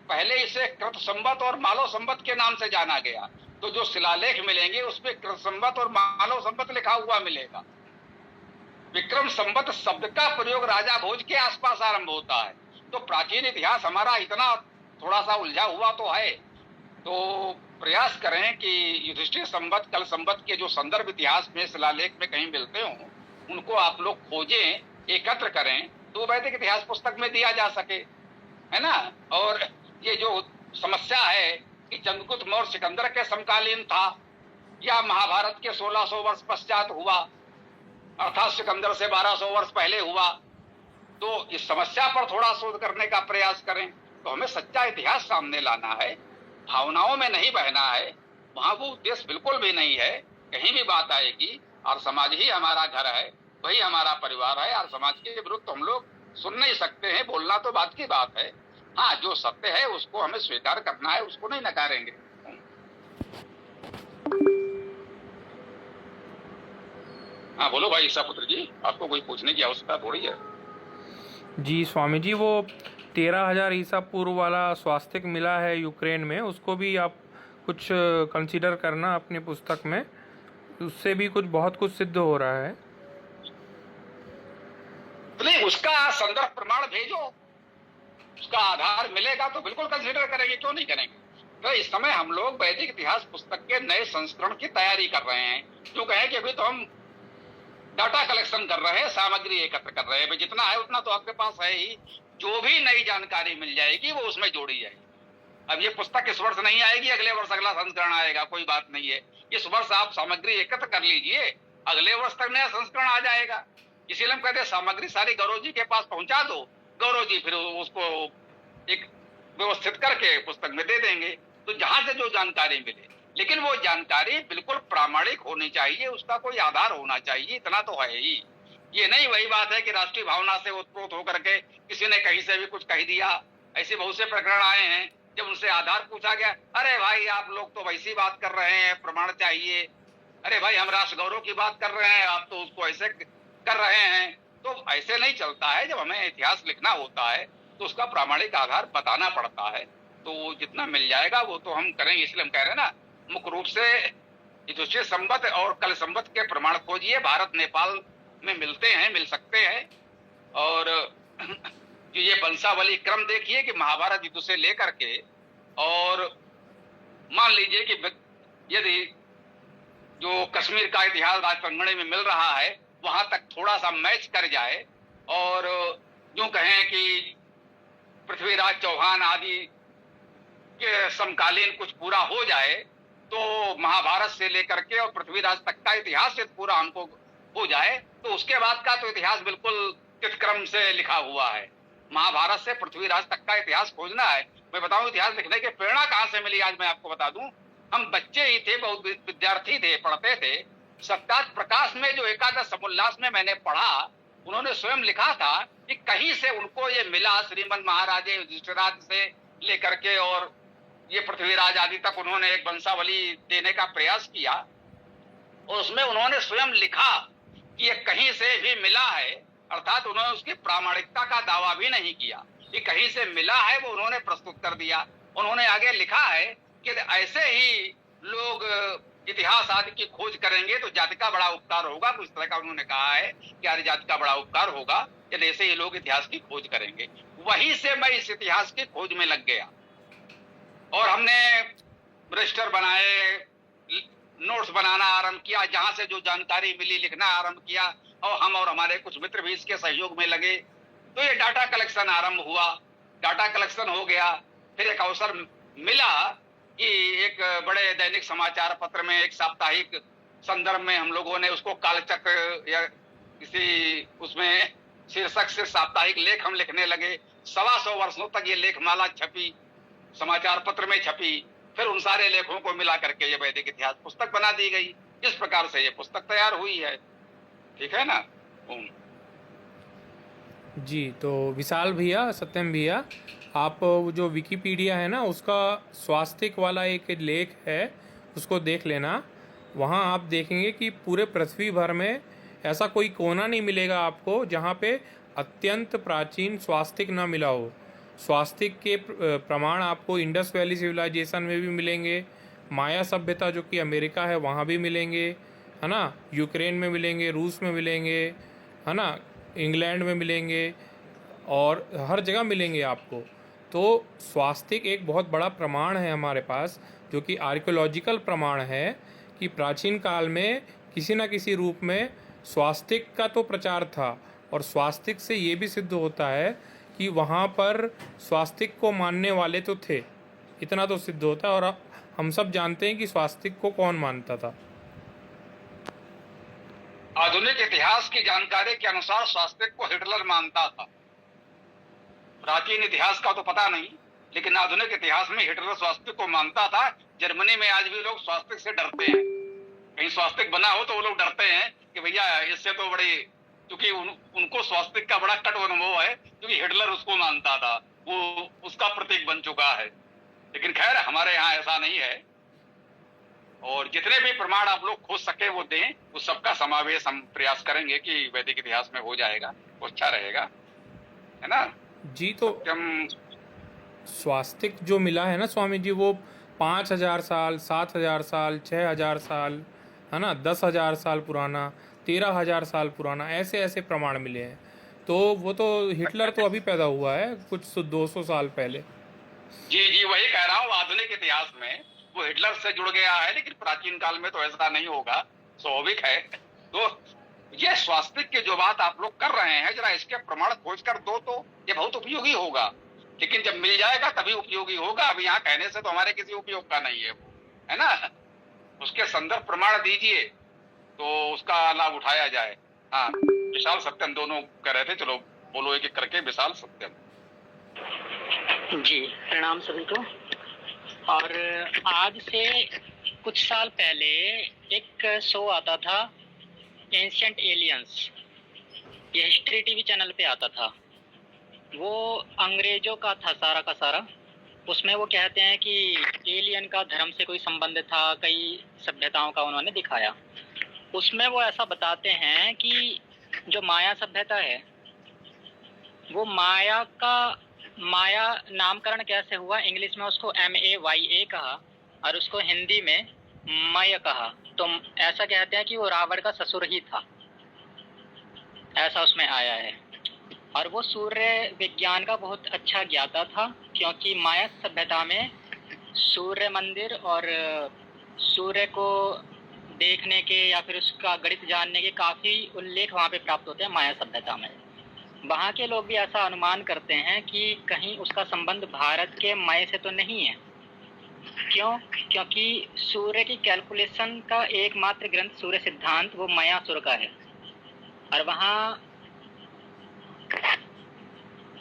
पहले इसे कृत संवत और मालव संवत के नाम से जाना गया। तो जो शिलालेख मिलेंगे उसमें कृत संवत और मालव संवत लिखा हुआ मिलेगा। विक्रम संवत शब्द का प्रयोग राजा भोज के आसपास आरंभ होता है। तो प्राचीन इतिहास हमारा इतना थोड़ा सा उलझा हुआ तो है। तो प्रयास करें कि युधिष्ठिर संवत कल संवत के जो संदर्भ इतिहास में शिलालेख में कहीं मिलते हों उनको आप लोग खोजें, एकत्र करें, तो वैदिक इतिहास पुस्तक में दिया जा सके, है ना। और ये जो समस्या है कि चंद्रगुप्त मौर्य सिकंदर के समकालीन था या महाभारत के 1600 वर्ष पश्चात हुआ, अर्थात सिकंदर से 1200 वर्ष पहले हुआ, तो इस समस्या पर थोड़ा शोध करने का प्रयास करें। तो हमें सच्चा इतिहास सामने लाना है, भावनाओं में नहीं बहना है। वहां वो उद्देश्य बिल्कुल भी नहीं है। कहीं भी बात आएगी और समाज ही हमारा घर है, वही हमारा परिवार है, और समाज के विरुद्ध तो हम लोग सुन नहीं सकते हैं। बोलना तो बात की बात है, हाँ जो सत्य है उसको हमें स्वीकार करना है, उसको नहीं नकारेंगे। हाँ बोलो भाई ईसा पुत्र जी, आपको कोई पूछने की आवश्यकता थोड़ी है। जी स्वामी जी, वो 13,000 ईसा पूर्व वाला स्वास्तिक मिला है यूक्रेन में, उसको भी आप कुछ कंसीडर करना अपनी पुस्तक में, उससे भी बहुत कुछ सिद्ध हो रहा है। नहीं, उसका संदर्भ प्रमाण भेजो, उसका आधार मिलेगा तो बिल्कुल कंसीडर करेंगे, क्यों नहीं करेंगे। तो इस समय हम लोग वैदिक इतिहास पुस्तक के नए संस्करण की तैयारी कर रहे हैं। क्यों कहें कि अभी तो हम डाटा कलेक्शन कर रहे हैं, सामग्री एकत्र कर रहे हैं। जितना है उतना तो आपके पास है ही। जो भी नई जानकारी मिल जाएगी वो उसमें जोड़ी जाएगी। अब ये पुस्तक इस वर्ष नहीं आएगी, अगले वर्ष अगला संस्करण आएगा, कोई बात नहीं है। इस वर्ष आप सामग्री एकत्र कर लीजिए, अगले वर्ष तक नया संस्करण आ जाएगा। इसीलिए हम कहते हैं सामग्री सारी गौरव जी के पास पहुंचा दो, गौरव जी फिर उसको एक व्यवस्थित करके पुस्तक में दे देंगे। तो जहां से जो जानकारी मिले, लेकिन वो जानकारी बिल्कुल प्रामाणिक होनी चाहिए, उसका कोई आधार होना चाहिए, इतना तो है ही। ये नहीं वही बात है कि राष्ट्रीय भावना से उत्प्रोत होकर के किसी ने कहीं से भी कुछ कह दिया। ऐसे बहुत से प्रकरण आए हैं, जब उनसे आधार पूछा गया, अरे भाई आप लोग तो वैसी बात कर रहे हैं, प्रमाण चाहिए। अरे भाई हम राष्ट्र गौरव की बात कर रहे हैं, आप तो उसको ऐसे कर रहे हैं। तो ऐसे नहीं चलता है। जब हमें इतिहास लिखना होता है तो उसका प्रामाणिक आधार बताना पड़ता है। तो जितना मिल जाएगा वो तो हम करेंगे। इसलिए हम कह रहे हैं ना, मुख्य रूप से युधिष्ठिर संवत और कल संवत के प्रमाण खोजिए, भारत नेपाल में मिलते हैं, मिल सकते हैं। और जो ये वंशावली क्रम देखिए कि महाभारत युद्ध से लेकर के, और मान यूं कि यदि जो कश्मीर का इतिहास राजपंगड़े में मिल रहा है वहां तक थोड़ा सा मैच कर जाए, और यूं कहें कि पृथ्वीराज चौहान आदि के समकालीन कुछ पूरा हो जाए, तो महाभारत से लेकर के और पृथ्वीराज तक का इतिहास यदि पूरा हमको हो जाए तो उसके बाद का तो इतिहास बिल्कुल तिथक्रम से लिखा हुआ है। महाभारत से पृथ्वीराज तक का इतिहास खोजना है। मैं बताऊं इतिहास लिखने की प्रेरणा कहां से मिली, आज मैं आपको बता दूं। हम बच्चे ही थे, बहुत विद्यार्थी थे, पढ़ते थे। सत्यार्थ प्रकाश में जो एकादश समुल्लास में मैंने पढ़ा, उन्होंने स्वयं लिखा था कि कहीं से उनको ये मिला, श्रीमन महाराजे युधिष्ठिराज से लेकर के और ये पृथ्वीराज आदि तक उन्होंने एक वंशावली देने का प्रयास किया, और उसमें उन्होंने स्वयं लिखा कि ये कहीं से भी मिला है। अर्थात उन्होंने उसकी प्रामाणिकता का दावा भी नहीं किया कि कहीं से मिला है, वो उन्होंने प्रस्तुत कर दिया। उन्होंने आगे लिखा है कि ऐसे ही लोग इतिहास आदि की खोज करेंगे तो जाति का बड़ा उपकार होगा। कुछ तरह का उन्होंने कहा है कि यार जाति का बड़ा उपकार होगा यदि ऐसे ही लोग इतिहास की खोज करेंगे। वहीं से मैं इस इतिहास की खोज में लग गया, और हमने रजिस्टर बनाए, नोट्स बनाना आरंभ किया, जहां से जो जानकारी मिली लिखना आरंभ किया, और हम और हमारे कुछ मित्र भी इसके सहयोग में लगे। तो ये डाटा कलेक्शन आरंभ हुआ, डाटा कलेक्शन हो गया। फिर एक अवसर मिला कि एक बड़े दैनिक समाचार पत्र में एक साप्ताहिक संदर्भ में हम लोगों ने उसको कालचक्र या किसी उसमें शीर्षक से साप्ताहिक लेख हम लिखने लगे। 125 वर्षों तक ये लेखमाला छपी, समाचार पत्र में छपी, फिर उन सारे लेखों को मिला करके ये वैदिक इतिहास पुस्तक बना दी गई। इस प्रकार से ये पुस्तक तैयार हुई है। ठीक है ना? जी, तो विशाल भैया, सत्यम भैया, आप वो जो विकिपीडिया है ना, उसका स्वास्तिक वाला एक लेख है, उसको देख लेना। वहाँ आप देखेंगे कि पूरे पृथ्वी भर में ऐसा कोई कोना नहीं मिलेगा आपको जहाँ पे अत्यंत प्राचीन स्वास्तिक ना मिला हो। स्वास्तिक के प्रमाण आपको इंडस वैली सिविलाइजेशन में भी मिलेंगे, माया सभ्यता जो कि अमेरिका है वहाँ भी मिलेंगे, है ना, यूक्रेन में मिलेंगे, रूस में मिलेंगे, है ना, इंग्लैंड में मिलेंगे, और हर जगह मिलेंगे आपको। तो स्वास्तिक एक बहुत बड़ा प्रमाण है हमारे पास, जो कि आर्कियोलॉजिकल प्रमाण है कि प्राचीन काल में किसी न किसी रूप में स्वास्तिक का तो प्रचार था, और स्वास्तिक से ये भी सिद्ध होता है कि वहाँ पर स्वास्तिक को मानने वाले तो थे, इतना तो सिद्ध होता है। और हम सब जानते हैं कि स्वास्तिक को कौन मानता था। आधुनिक इतिहास की जानकारी के अनुसार स्वास्तिक को हिटलर मानता था। प्राचीन इतिहास का तो पता नहीं, लेकिन आधुनिक इतिहास में हिटलर स्वास्तिक को मानता था। जर्मनी में आज भी लोग स्वास्तिक से डरते हैं। कहीं स्वास्तिक बना हो तो वो लोग डरते हैं कि भैया इससे तो बड़े, क्योंकि उनको स्वास्तिक का बड़ा कट अनुभव है, क्योंकि हिटलर उसको मानता था, वो उसका प्रतीक बन चुका है। लेकिन खैर हमारे यहाँ ऐसा नहीं है, और जितने भी प्रमाण आप लोग खोज सके वो दें, उस सबका समावेश हम प्रयास करेंगे कि वैदिक इतिहास में हो जाएगा, वो अच्छा रहेगा, है ना जी। तो हम स्वास्तिक जो मिला है ना स्वामी जी, वो 5000 साल, 7000 साल, 6000 साल, है ना, 10,000 साल पुराना, 13,000 साल पुराना, ऐसे ऐसे प्रमाण मिले हैं। तो वो तो हिटलर तो अभी पैदा हुआ है कुछ 200 साल पहले। जी वही कह रहा हूँ, आधुनिक इतिहास में वो हिटलर से जुड़ गया है, लेकिन प्राचीन काल में तो ऐसा नहीं होगा, स्वाभाविक है। तो ये स्वास्तिक की जो बात आप लोग कर रहे हैं, जरा इसके प्रमाण खोज कर दो तो ये बहुत उपयोगी होगा। लेकिन जब मिल जाएगा तभी उपयोगी होगा, अभी यहाँ कहने से तो हमारे किसी उपयोग का नहीं है, है ना। उसके संदर्भ प्रमाण दीजिए तो उसका लाभ उठाया जाए। हाँ, विशाल सत्यम दोनों कह रहे थे, चलो बोलो एक एक करके। विशाल सत्यम जी, प्रणाम सभी को। और आज से कुछ साल पहले एक शो आता था, एंशिएंट एलियंस, ये हिस्ट्री टीवी चैनल पे आता था। वो अंग्रेजों का था सारा का सारा। उसमें वो कहते हैं कि एलियन का धर्म से कोई संबंध था, कई सभ्यताओं का उन्होंने दिखाया। उसमें वो ऐसा बताते हैं कि जो माया सभ्यता है, वो माया नामकरण कैसे हुआ, इंग्लिश में उसको MAYA कहा और उसको हिंदी में मय कहा। तो ऐसा कहते हैं कि वो रावण का ससुर ही था, ऐसा उसमें आया है। और वो सूर्य विज्ञान का बहुत अच्छा ज्ञाता था, क्योंकि माया सभ्यता में सूर्य मंदिर और सूर्य को देखने के या फिर उसका गणित जानने के काफ़ी उल्लेख वहाँ पे प्राप्त होते हैं माया सभ्यता में। वहाँ के लोग भी ऐसा अनुमान करते हैं कि कहीं उसका संबंध भारत के मय से तो नहीं है। क्यों? क्योंकि सूर्य की कैलकुलेशन का एकमात्र ग्रंथ सूर्य सिद्धांत वो मयासुर का है, और वहाँ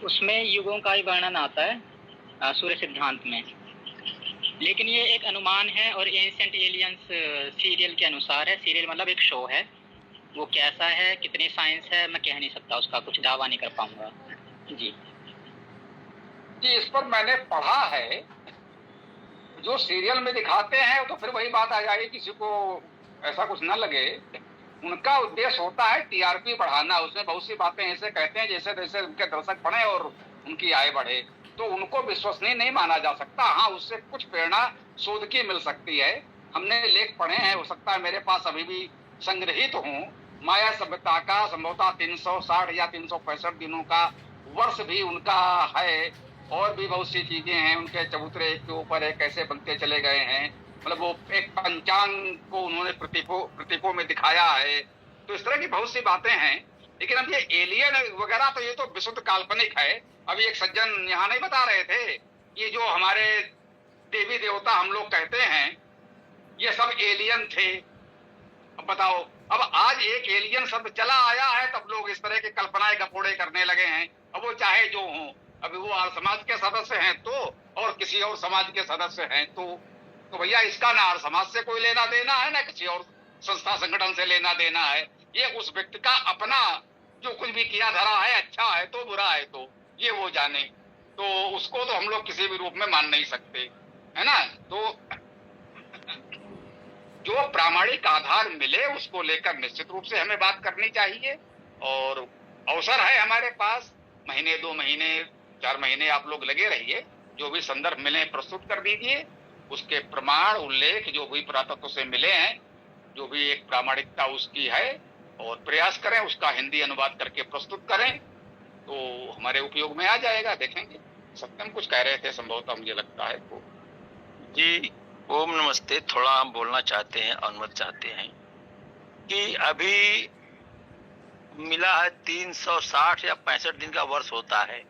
उसमें युगों का ही वर्णन आता है सूर्य सिद्धांत में। लेकिन ये एक अनुमान है, और एंशिएंट एलियंस सीरियल के अनुसार है। सीरियल मतलब एक शो है, वो कैसा है, कितनी साइंस है, मैं कह नहीं सकता, उसका कुछ दावा नहीं कर पाऊंगा। जी, इस पर मैंने पढ़ा है, जो सीरियल में दिखाते हैं तो फिर वही बात आ जाएगी, किसी को ऐसा कुछ न लगे। उनका उद्देश्य होता है TRP बढ़ाना। उसमें बहुत सी बातें ऐसे कहते हैं जैसे जैसे उनके दर्शक बढ़े और उनकी आय बढ़े, तो उनको विश्वसनीय नहीं माना जा सकता। हाँ, उससे कुछ प्रेरणा शोध की मिल सकती है। हमने लेख पढ़े हैं, हो सकता है मेरे पास अभी भी संग्रहित हूँ। माया सभ्यता का संभवतः 360 या 365 दिनों का वर्ष भी उनका है, और भी बहुत सी चीजें हैं उनके चबूतरे के ऊपर है, कैसे बनते चले गए हैं। मतलब वो एक पंचांग को उन्होंने प्रतीकों में दिखाया है। तो इस तरह की बहुत सी बातें हैं। लेकिन अब ये एलियन वगैरह तो ये तो विशुद्ध काल्पनिक है। अभी एक सज्जन यहाँ नहीं बता रहे थे, ये जो हमारे देवी देवता हम लोग कहते हैं ये सब एलियन थे। अब बताओ, अब आज एक एलियन शब्द चला आया है तब लोग इस तरह की कल्पनाएं गपोड़े करने लगे हैं। अब वो चाहे जो हो, अभी वो आर्य समाज के सदस्य हैं तो, और किसी और समाज के सदस्य हैं तो भैया इसका ना आर्य समाज से कोई लेना देना है, ना किसी और संस्था संगठन से लेना देना है। ये उस व्यक्ति का अपना जो कुछ भी किया धरा है, अच्छा है तो बुरा है तो ये वो जाने, तो उसको तो हम लोग किसी भी रूप में मान नहीं सकते, है ना। तो जो प्रामाणिक आधार मिले उसको लेकर निश्चित रूप से हमें बात करनी चाहिए। और अवसर है हमारे पास, महीने 2 महीने 4 महीने आप लोग लगे रहिए, जो भी संदर्भ मिले प्रस्तुत कर दीजिए, उसके प्रमाण उल्लेख जो भी पुरातत्व से मिले हैं, जो भी एक प्रामाणिकता उसकी है, और प्रयास करें उसका हिंदी अनुवाद करके प्रस्तुत करें तो हमारे उपयोग में आ जाएगा। देखेंगे। सत्यम कुछ कह रहे थे संभवतः, मुझे लगता है तो। जी ओम नमस्ते। थोड़ा हम बोलना चाहते हैं, अनुमति चाहते हैं कि अभी मिला है 360 या 65 दिन का वर्ष होता है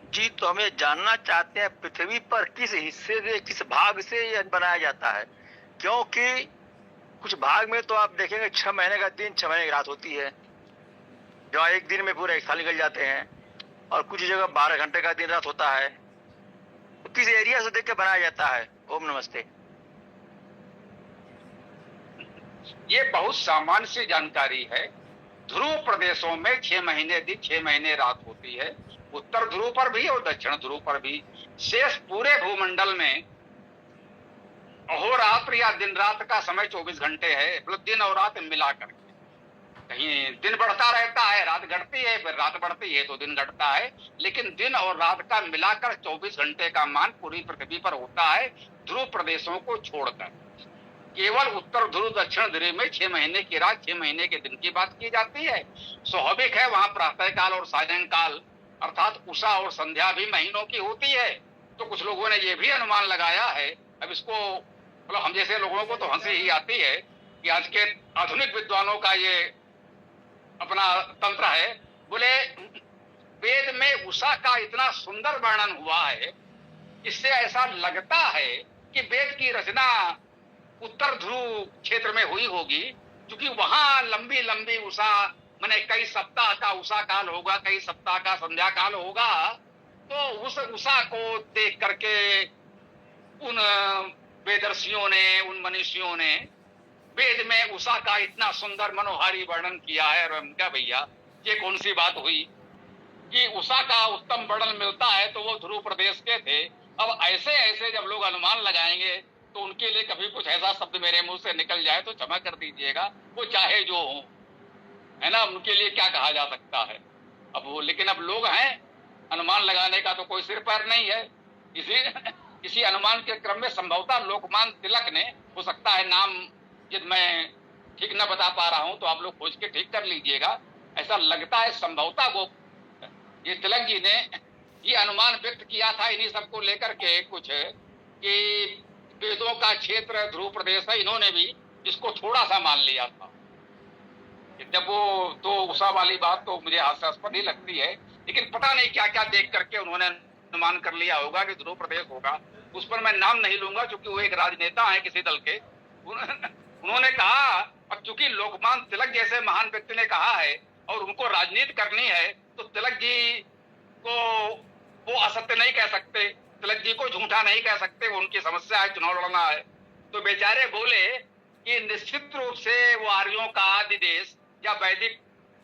जी। तो हमें जानना चाहते हैं पृथ्वी पर किस हिस्से से, किस भाग से ये बनाया जाता है, क्योंकि कुछ भाग में तो आप देखेंगे 6 महीने का दिन 6 महीने की रात होती है, जहाँ एक दिन में पूरे 1 साल निकल जाते हैं, और कुछ जगह 12 घंटे का दिन रात होता है। तो किस एरिया से देख के बनाया जाता है? ओम नमस्ते। ये बहुत सामान्य सी जानकारी है। ध्रुव प्रदेशों में 6 महीने दिन 6 महीने रात होती है, उत्तर ध्रुव पर भी और दक्षिण ध्रुव पर भी। शेष पूरे भूमंडल में अहोरात्र या दिन रात का समय 24 घंटे है, मतलब दिन और रात मिलाकर। कहीं दिन बढ़ता रहता है, रात घटती है, फिर रात बढ़ती है तो दिन घटता है, लेकिन दिन और रात का मिलाकर 24 घंटे का मान पूरी पृथ्वी पर होता है, ध्रुव प्रदेशों को छोड़कर। केवल उत्तर ध्रुव दक्षिण ध्रुव में 6 महीने की रात 6 महीने के दिन की बात की जाती है। स्वाभाविक है वहां प्रातः काल और सायंकाल अर्थात उषा और संध्या भी महीनों की होती है। तो कुछ लोगों ने ये भी अनुमान लगाया है, अब इसको मतलब हम जैसे लोगों को तो हंसी ही आती है कि आज के आधुनिक विद्वानों का ये अपना तंत्र है। बोले वेद में उषा का इतना सुंदर वर्णन हुआ है, इससे ऐसा लगता है कि वेद की रचना उत्तर ध्रुव क्षेत्र में हुई होगी, क्योंकि वहां लंबी लंबी उषा, माने कई सप्ताह का उषा काल होगा, कई सप्ताह का संध्या काल होगा। तो उस उषा को देख करके उन वेदर्षियों ने, उन मनीषियों ने वेद में उषा का इतना सुंदर मनोहारी वर्णन किया है। और क्या भैया ये कौन सी बात हुई कि उषा का उत्तम वर्णन मिलता है तो वो ध्रुव प्रदेश के थे। अब ऐसे ऐसे जब लोग अनुमान लगाएंगे तो उनके लिए कभी कुछ ऐसा शब्द मेरे मुंह से निकल जाए तो क्षमा कर दीजिएगा, वो चाहे जो हो, है ना, उनके लिए क्या कहा जा सकता है। अब वो, लेकिन अब लोग हैं, अनुमान लगाने का तो कोई सिर पैर नहीं है। इसी अनुमान के क्रम में संभवतः लोकमान्य तिलक ने, हो सकता है नाम यदि मैं ठीक न बता पा रहा हूं तो आप लोग खोज के ठीक कर लीजिएगा, ऐसा लगता है संभवतः वो ये तिलक जी ने ये अनुमान व्यक्त किया था इन्हीं सबको लेकर के कुछ कि वेदों का क्षेत्र ध्रुव प्रदेश है, इन्होंने भी इसको थोड़ा सा मान लिया था। जब वो तो उषा वाली बात तो मुझे हास्यास्पद ही लगती है, लेकिन पता नहीं क्या क्या देख करके उन्होंने अनुमान कर लिया होगा कि ध्रुव प्रदेश होगा। उस पर मैं नाम नहीं लूंगा क्योंकि वो एक राजनेता है किसी दल के। उन्होंने कहा, और चूंकि लोकमान्य तिलक जैसे महान व्यक्ति ने कहा है और उनको राजनीति करनी है तो तिलक जी को वो असत्य नहीं कह सकते, तिलक जी को झूठा नहीं कह सकते, वो उनकी समस्या है, चुनाव लड़ना है। तो बेचारे बोले कि निश्चित रूप से वो आर्यों का आदि देश या वैदिक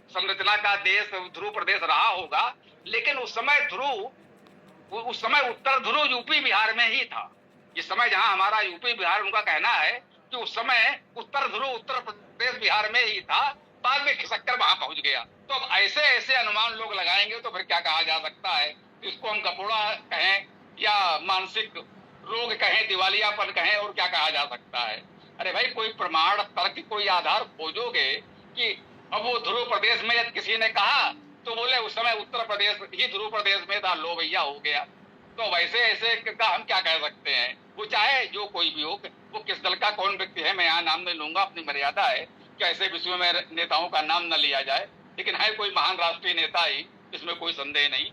संरचना का देश ध्रुव प्रदेश रहा होगा, लेकिन उस समय उत्तर ध्रुव यूपी बिहार में ही था। इस समय जहां हमारा यूपी बिहार, उनका कहना है कि उस समय उत्तर ध्रुव उत्तर प्रदेश बिहार में ही था, बाद में खिसक कर वहां पहुंच गया। तो अब ऐसे ऐसे अनुमान लोग लगाएंगे तो फिर क्या कहा जा सकता है? इसको हम गपोड़ा कहें या मानसिक रोग कहें, दिवालियापन कहें, और क्या कहा जा सकता है? अरे भाई कोई प्रमाण, तर्क, कोई आधार खोजोगे कि अब वो ध्रुव प्रदेश में यदि किसी ने कहा तो बोले उस समय उत्तर प्रदेश ही ध्रुव प्रदेश में था, लो भैया हो गया। तो वैसे ऐसे का हम क्या कह सकते हैं? वो चाहे जो कोई भी हो, वो किस दल का कौन व्यक्ति है, मैं यहाँ नाम नहीं लूंगा, अपनी मर्यादा है कि ऐसे विषयों में नेताओं का नाम न लिया जाए, लेकिन है कोई महान राष्ट्रीय नेता ही, इसमें कोई संदेह नहीं।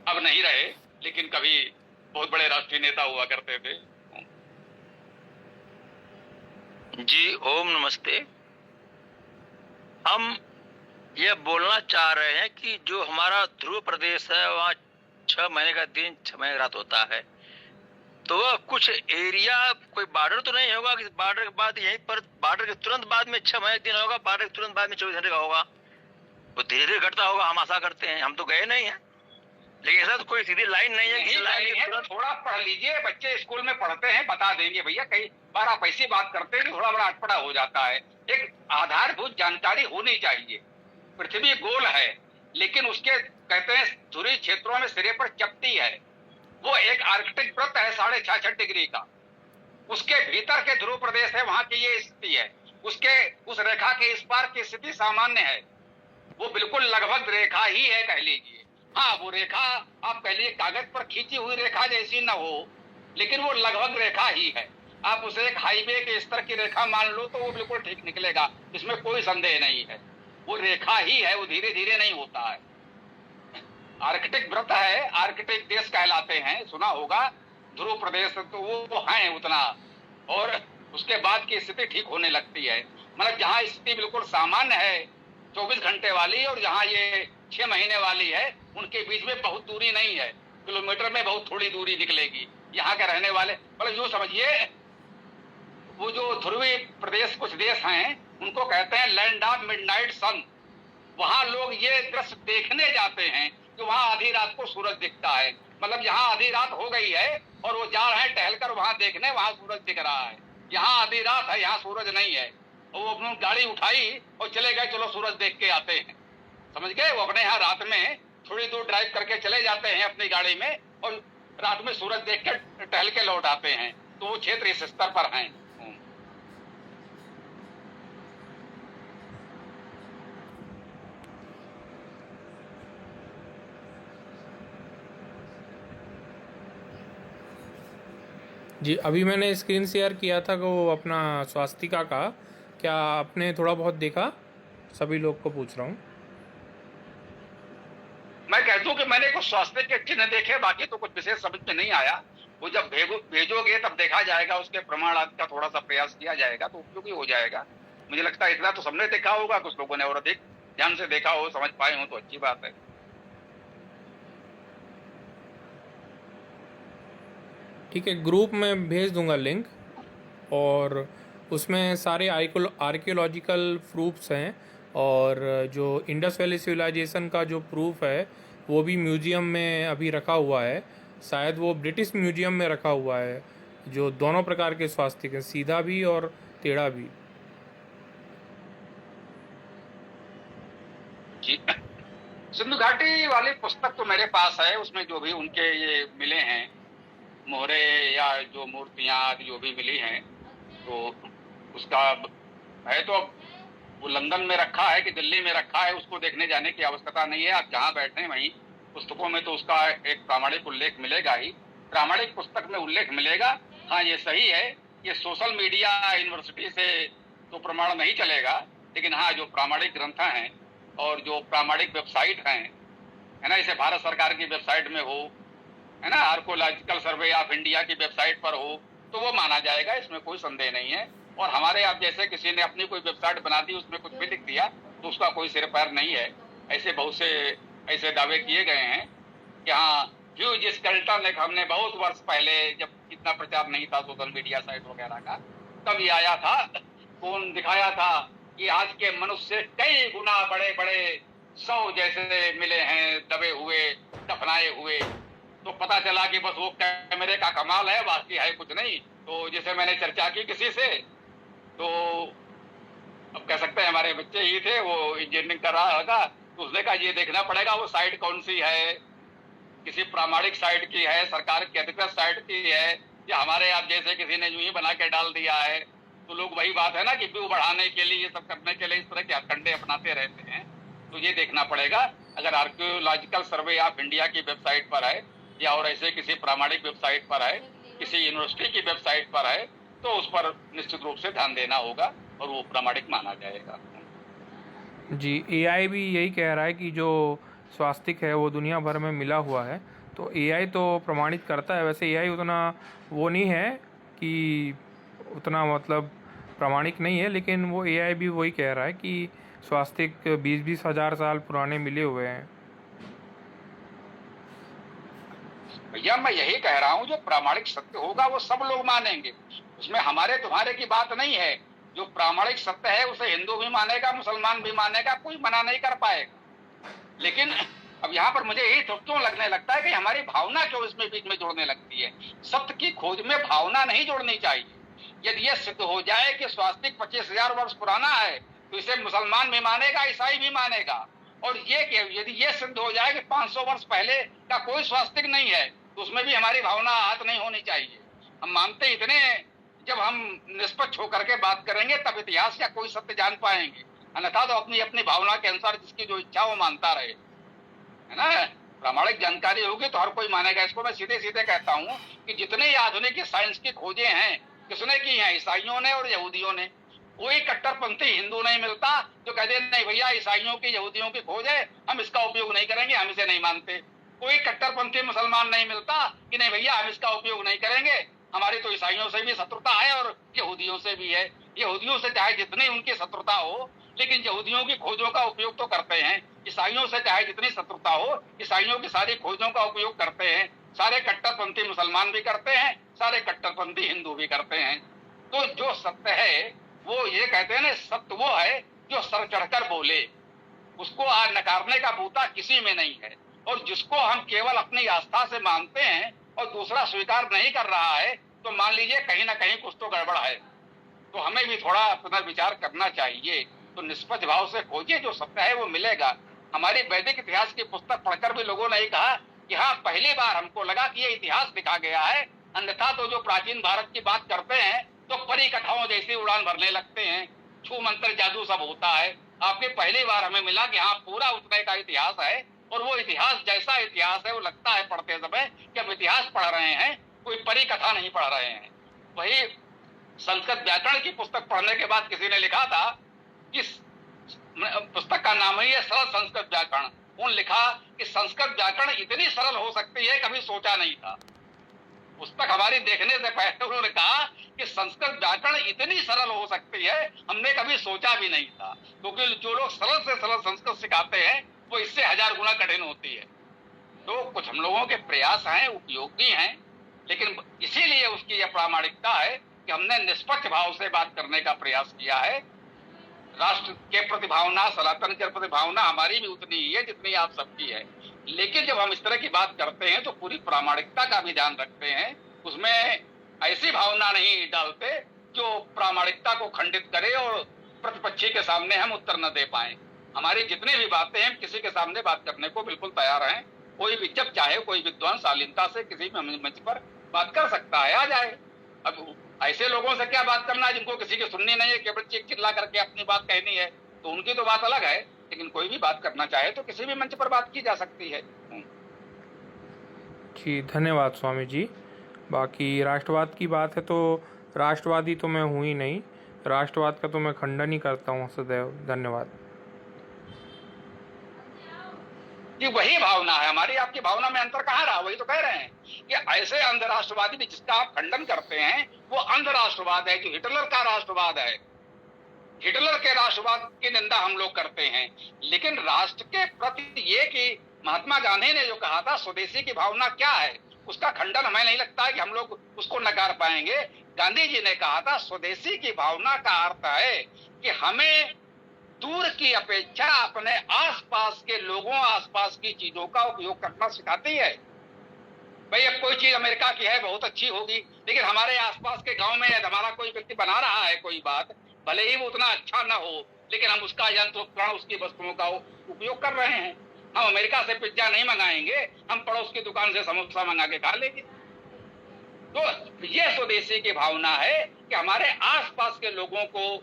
अब नहीं रहे, लेकिन कभी बहुत बड़े राष्ट्रीय नेता हुआ करते थे। जी ओम नमस्ते। हम ये बोलना चाह रहे हैं कि जो हमारा ध्रुव प्रदेश है वहाँ 6 महीने का दिन 6 महीने का रात होता है, तो वह कुछ एरिया कोई बॉर्डर तो नहीं होगा कि बॉर्डर के बाद यहीं पर बॉर्डर के तुरंत बाद में 6 महीने का दिन होगा, बॉर्डर के तुरंत बाद में 24 घंटे का होगा, वो धीरे धीरे घटता होगा। हम आशा करते हैं, हम तो गए नहीं हैं, लेकिन ऐसा तो कोई सीधी लाइन नहीं है कि लाइन के तुरंत। थोड़ा पढ़ लीजिए, बच्चे स्कूल में पढ़ते हैं, बता देंगे भैया। कई बार आप ऐसी बात करते हैं कि थोड़ा बड़ा अटपटा हो जाता है। एक आधारभूत जानकारी होनी चाहिए। पृथ्वी गोल है, लेकिन उसके कहते हैं ध्रुवीय क्षेत्रों में सिरे पर चपटी है। वो एक आर्कटिक वृत्त है 66.5 डिग्री का, उसके भीतर के ध्रुव प्रदेश है, वहां की ये स्थिति है। उसके उस रेखा के इस पार की स्थिति सामान्य है, वो बिल्कुल लगभग रेखा ही है कह लीजिए। हाँ, वो रेखा आप कह लीजिए कागज पर खींची हुई रेखा जैसी न हो, लेकिन वो लगभग रेखा ही है। आप उसे एक हाईवे के स्तर की रेखा मान लो तो वो बिल्कुल ठीक निकलेगा, इसमें कोई संदेह नहीं है। वो रेखा ही है, वो धीरे धीरे नहीं होता है। आर्कटिक वृत्त है, आर्कटिक देश कहलाते हैं, सुना होगा। ध्रुव प्रदेश तो वो है उतना, और उसके बाद की स्थिति ठीक होने लगती है। मतलब जहाँ स्थिति बिल्कुल सामान्य है 24 घंटे वाली, और जहाँ ये 6 महीने वाली है, उनके बीच में बहुत दूरी नहीं है, किलोमीटर में बहुत थोड़ी दूरी निकलेगी। यहाँ के रहने वाले मतलब यूँ समझिए, वो जो ध्रुवीय प्रदेश कुछ देश हैं उनको कहते हैं लैंड ऑफ मिडनाइट सन। वहां लोग ये दृश्य देखने जाते हैं कि वहां आधी रात को सूरज दिखता है। मतलब यहाँ आधी रात हो गई है और वो जा रहे हैं टहलकर वहां देखने, वहां सूरज दिख रहा है। यहाँ आधी रात है, यहाँ सूरज नहीं है। वो अपनी गाड़ी उठाई और चले गए, चलो सूरज देख के आते हैं, समझ गए। वो अपने यहाँ रात में थोड़ी दूर ड्राइव करके चले जाते हैं अपनी गाड़ी में, और रात में सूरज देख के टहल के लौट आते हैं। तो वो क्षेत्र इस स्तर पर हैं। जी, अभी मैंने स्क्रीन शेयर किया था कि वो अपना स्वास्तिका का, क्या आपने थोड़ा बहुत देखा? सभी लोग को पूछ रहा हूँ। मैं कहता हूँ कि मैंने कुछ स्वास्थ्य के चिन्ह देखे, बाकी तो कुछ विशेष समझ में नहीं आया। वो जब भेजोगे तब देखा जाएगा, उसके प्रमाण आदि का थोड़ा सा प्रयास किया जाएगा तो उपयोगी हो जाएगा। मुझे लगता है इतना तो सबने देखा होगा, कुछ लोगों ने और अधिक ध्यान से देखा हो, समझ पाए हो तो अच्छी बात है। ठीक है, ग्रुप में भेज दूंगा लिंक, और उसमें सारे आर्कियोलॉजिकल प्रूफ्स हैं, और जो इंडस वैली सिविलाइजेशन का जो प्रूफ है वो भी म्यूजियम में अभी रखा हुआ है। शायद वो ब्रिटिश म्यूजियम में रखा हुआ है, जो दोनों प्रकार के स्वास्तिक हैं, सीधा भी और टेढ़ा भी। जी, सिंधु घाटी वाली पुस्तक तो मेरे पास है, उसमें जो भी उनके ये मिले हैं मोहरे या जो मूर्तियां आदि जो भी मिली हैं, तो उसका है तो वो लंदन में रखा है कि दिल्ली में रखा है, उसको देखने जाने की आवश्यकता नहीं है। आप जहाँ बैठे वहीं पुस्तकों में तो उसका एक प्रामाणिक उल्लेख मिलेगा ही, प्रामाणिक पुस्तक में उल्लेख मिलेगा। हाँ, ये सही है, ये सोशल मीडिया यूनिवर्सिटी से तो प्रमाण नहीं चलेगा, लेकिन हाँ जो प्रामाणिक ग्रंथ हैं और जो प्रामाणिक वेबसाइट हैं, है ना, इसे भारत सरकार की वेबसाइट में हो, है ना, आर्कोलॉजिकल सर्वे ऑफ इंडिया की वेबसाइट पर हो, तो वो माना जाएगा, इसमें कोई संदेह नहीं है। और हमारे आप जैसे किसी ने अपनी कोई वेबसाइट बना दी, उसमें कुछ भी लिख दिया, तो उसका कोई सिर पैर नहीं है। ऐसे बहुत से ऐसे दावे किए गए हैं कि हाँ ह्यूज स्केल्टन, एक हमने बहुत वर्ष पहले, जब इतना प्रचार नहीं था सोशल मीडिया साइट वगैरह का, तब ये आया था, कौन दिखाया था कि आज के मनुष्य से कई गुना बड़े बड़े 100 जैसे मिले हैं, दबे हुए, दफनाए हुए। तो पता चला कि बस वो कैमरे का कमाल है, बाकी है कुछ नहीं। तो जैसे मैंने चर्चा की किसी से, तो अब कह सकते हैं हमारे बच्चे ही थे, वो इंजीनियरिंग कर रहा था, तो उसने कहा ये देखना पड़ेगा वो साइट कौन सी है, किसी प्रामाणिक साइट की है, सरकार की अधिकृत साइट की है, या हमारे आप जैसे किसी ने यूं ही बना के डाल दिया है। तो लोग वही बात है ना कि व्यू बढ़ाने के लिए, ये सब करने के लिए इस तरह के हथकंडे अपनाते रहते हैं। तो ये देखना पड़ेगा, अगर आर्कियोलॉजिकल सर्वे ऑफ इंडिया की वेबसाइट पर है या और ऐसे किसी प्रामाणिक वेबसाइट पर है, किसी यूनिवर्सिटी की वेबसाइट पर है, तो उस पर निश्चित रूप से ध्यान देना होगा और वो प्रामाणिक माना जाएगा। जी, एआई भी यही कह रहा है कि जो स्वास्तिक है वो दुनिया भर में मिला हुआ है, तो एआई तो प्रमाणित करता है, वैसे एआई उतना वो नहीं है कि उतना मतलब प्रामाणिक नहीं है, लेकिन वो एआई भी वही कह रहा है कि स्वास्तिक 20-20 हज़ार साल पुराने मिले हुए हैं। भैया मैं यही कह रहा हूं, जो प्रामाणिक सत्य होगा वो सब लोग मानेंगे, उसमें हमारे तुम्हारे की बात नहीं है। जो प्रामाणिक सत्य है उसे हिंदू भी मानेगा, मुसलमान भी मानेगा, कोई मना नहीं कर पाएगा। लेकिन अब यहाँ पर मुझे यही क्यों लगने लगता है कि हमारी भावना क्यों इसमें बीच में जोड़ने लगती है। सत्य की खोज में भावना नहीं जोड़नी चाहिए। यदि यह सिद्ध हो जाए कि स्वास्तिक 25,000 वर्ष पुराना है तो इसे मुसलमान भी मानेगा, ईसाई भी मानेगा। और ये कि यदि ये सिद्ध हो जाए कि 500 वर्ष पहले का कोई स्वास्तिक नहीं है तो उसमें भी हमारी भावना आहत नहीं होनी चाहिए। हम मानते इतने, जब हम निष्पक्ष होकर के बात करेंगे तब इतिहास या कोई सत्य जान पाएंगे, अन्यथा तो अपनी अपनी भावना के अनुसार जिसकी जो इच्छा वो मानता रहे, है ना। प्रामाणिक जानकारी होगी तो हर कोई मानेगा। इसको मैं सीधे सीधे कहता हूँ कि जितने आधुनिक साइंस की खोजें हैं किसने की हैं, ईसाइयों ने और यहूदियों ने। कोई कट्टरपंथी हिंदू नहीं मिलता जो कहते नहीं भैया ईसाइयों की यहूदियों की खोज है, हम इसका उपयोग नहीं करेंगे, हम इसे नहीं मानते। कोई कट्टरपंथी मुसलमान नहीं मिलता कि नहीं भैया हम इसका उपयोग नहीं करेंगे, हमारी तो ईसाइयों से भी शत्रुता है और यहूदियों से भी है। यहूदियों से चाहे जितनी उनकी शत्रुता हो लेकिन यहूदियों की खोजों का उपयोग तो करते हैं। ईसाइयों से चाहे जितनी शत्रुता हो ईसाइयों की सारी खोजों का उपयोग करते हैं। सारे कट्टरपंथी मुसलमान भी करते हैं, सारे कट्टरपंथी हिंदू भी करते हैं। तो जो सत्य है वो ये कहते हैं ना, सत्य वो है जो सर चढ़कर बोले, उसको आज नकारने का बूता किसी में नहीं है। और जिसको हम केवल अपनी आस्था से मानते हैं और दूसरा स्वीकार नहीं कर रहा है तो मान लीजिए कहीं ना कहीं कुछ तो गड़बड़ है। तो हमें भी थोड़ा अपना विचार करना चाहिए। तो निष्पक्ष भाव से खोजिए, जो सत्य है वो मिलेगा। हमारी वैदिक इतिहास की पुस्तक पढ़कर भी लोगों ने कहा कि हाँ पहली बार हमको लगा कि ये इतिहास लिखा गया है, अन्यथा तो जो प्राचीन भारत की बात करते हैं तो परी कथाओं जैसी उड़ान भरने लगते हैं, छू मंत्र जादू सब होता है। आपके पहली बार हमें मिला कि हाँ पूरा उतने का इतिहास है और वो इतिहास जैसा इतिहास है वो लगता है पढ़ते समय कि हम इतिहास पढ़ रहे हैं, कोई परी कथा नहीं पढ़ रहे हैं। वही संस्कृत व्याकरण की पुस्तक पढ़ने के बाद किसी ने लिखा था, इस पुस्तक का नाम ही है सरल संस्कृत व्याकरण। उन्होंने लिखा कि संस्कृत व्याकरण इतनी सरल हो सकती है कभी सोचा नहीं था। पुस्तक हमारी देखने से पहले उन्होंने कहा कि संस्कृत व्याकरण इतनी सरल हो सकती है हमने कभी सोचा भी नहीं था, क्योंकि जो लोग सरल से सरल संस्कृत सिखाते हैं वो इससे 1000 गुना कठिन होती है। तो कुछ हम लोगों के प्रयास हैं, उपयोगी हैं, लेकिन इसीलिए उसकी यह प्रामाणिकता है कि हमने निष्पक्ष भाव से बात करने का प्रयास किया है। राष्ट्र के प्रति भावना, सनातन के प्रति भावना हमारी भी उतनी ही है जितनी आप सबकी है। लेकिन जब हम इस तरह की बात करते हैं तो पूरी प्रामाणिकता का भी ध्यान रखते हैं, उसमें ऐसी भावना नहीं डालते जो प्रामाणिकता को खंडित करे और प्रतिपक्षी के सामने हम उत्तर न दे पाए। हमारी जितनी भी बातें हैं किसी के सामने बात करने को बिल्कुल तैयार हैं। कोई भी जब चाहे कोई विद्वान शालीनता से किसी भी मंच पर बात कर सकता है, आ जाए। अब ऐसे लोगों से क्या बात करना जिनको किसी की सुननी नहीं है, केवल चीख चिल्ला करके अपनी बात कहनी है, तो उनकी तो बात अलग है। लेकिन कोई भी बात करना चाहे तो किसी भी मंच पर बात की जा सकती है। जी धन्यवाद स्वामी जी। बाकी राष्ट्रवाद की बात है तो राष्ट्रवादी तो मैं हूँ ही नहीं, राष्ट्रवाद का तो मैं खंडन ही करता हूँ सदैव। धन्यवाद। ये वही भावना है हमारी, आपकी भावना में अंतर कहाँ रहा? वही तो कह रहे हैं कि ऐसे अंधराष्ट्रवादी भी जिसका आप खंडन करते हैं वो अंधराष्ट्रवाद है, जो हिटलर का राष्ट्रवाद है। हिटलर के राष्ट्रवाद की निंदा हम लोग करते हैं, लेकिन राष्ट्र के प्रति ये कि महात्मा गांधी ने जो कहा था स्वदेशी की भावना क्या है, उसका खंडन हमें नहीं लगता है कि हम लोग उसको नकार पाएंगे। गांधी जी ने कहा था स्वदेशी की भावना का अर्थ है कि हमें दूर की अपेक्षा अपने आसपास के लोगों, आसपास की चीजों का उपयोग करना सिखाती है। भाई अब कोई चीज अमेरिका की है बहुत अच्छी होगी, लेकिन हमारे आसपास के गांव में हमारा कोई व्यक्ति बना रहा है कोई बात, भले ही वो उतना अच्छा ना हो, लेकिन हम उसका यंत्र उपकरण, उसकी वस्तुओं का उपयोग कर रहे हैं। हम अमेरिका से पिज्जा नहीं मंगाएंगे, हम पड़ोस की दुकान से समोसा मंगा के खा लेंगे। तो ये स्वदेशी की भावना है कि हमारे आसपास के लोगों को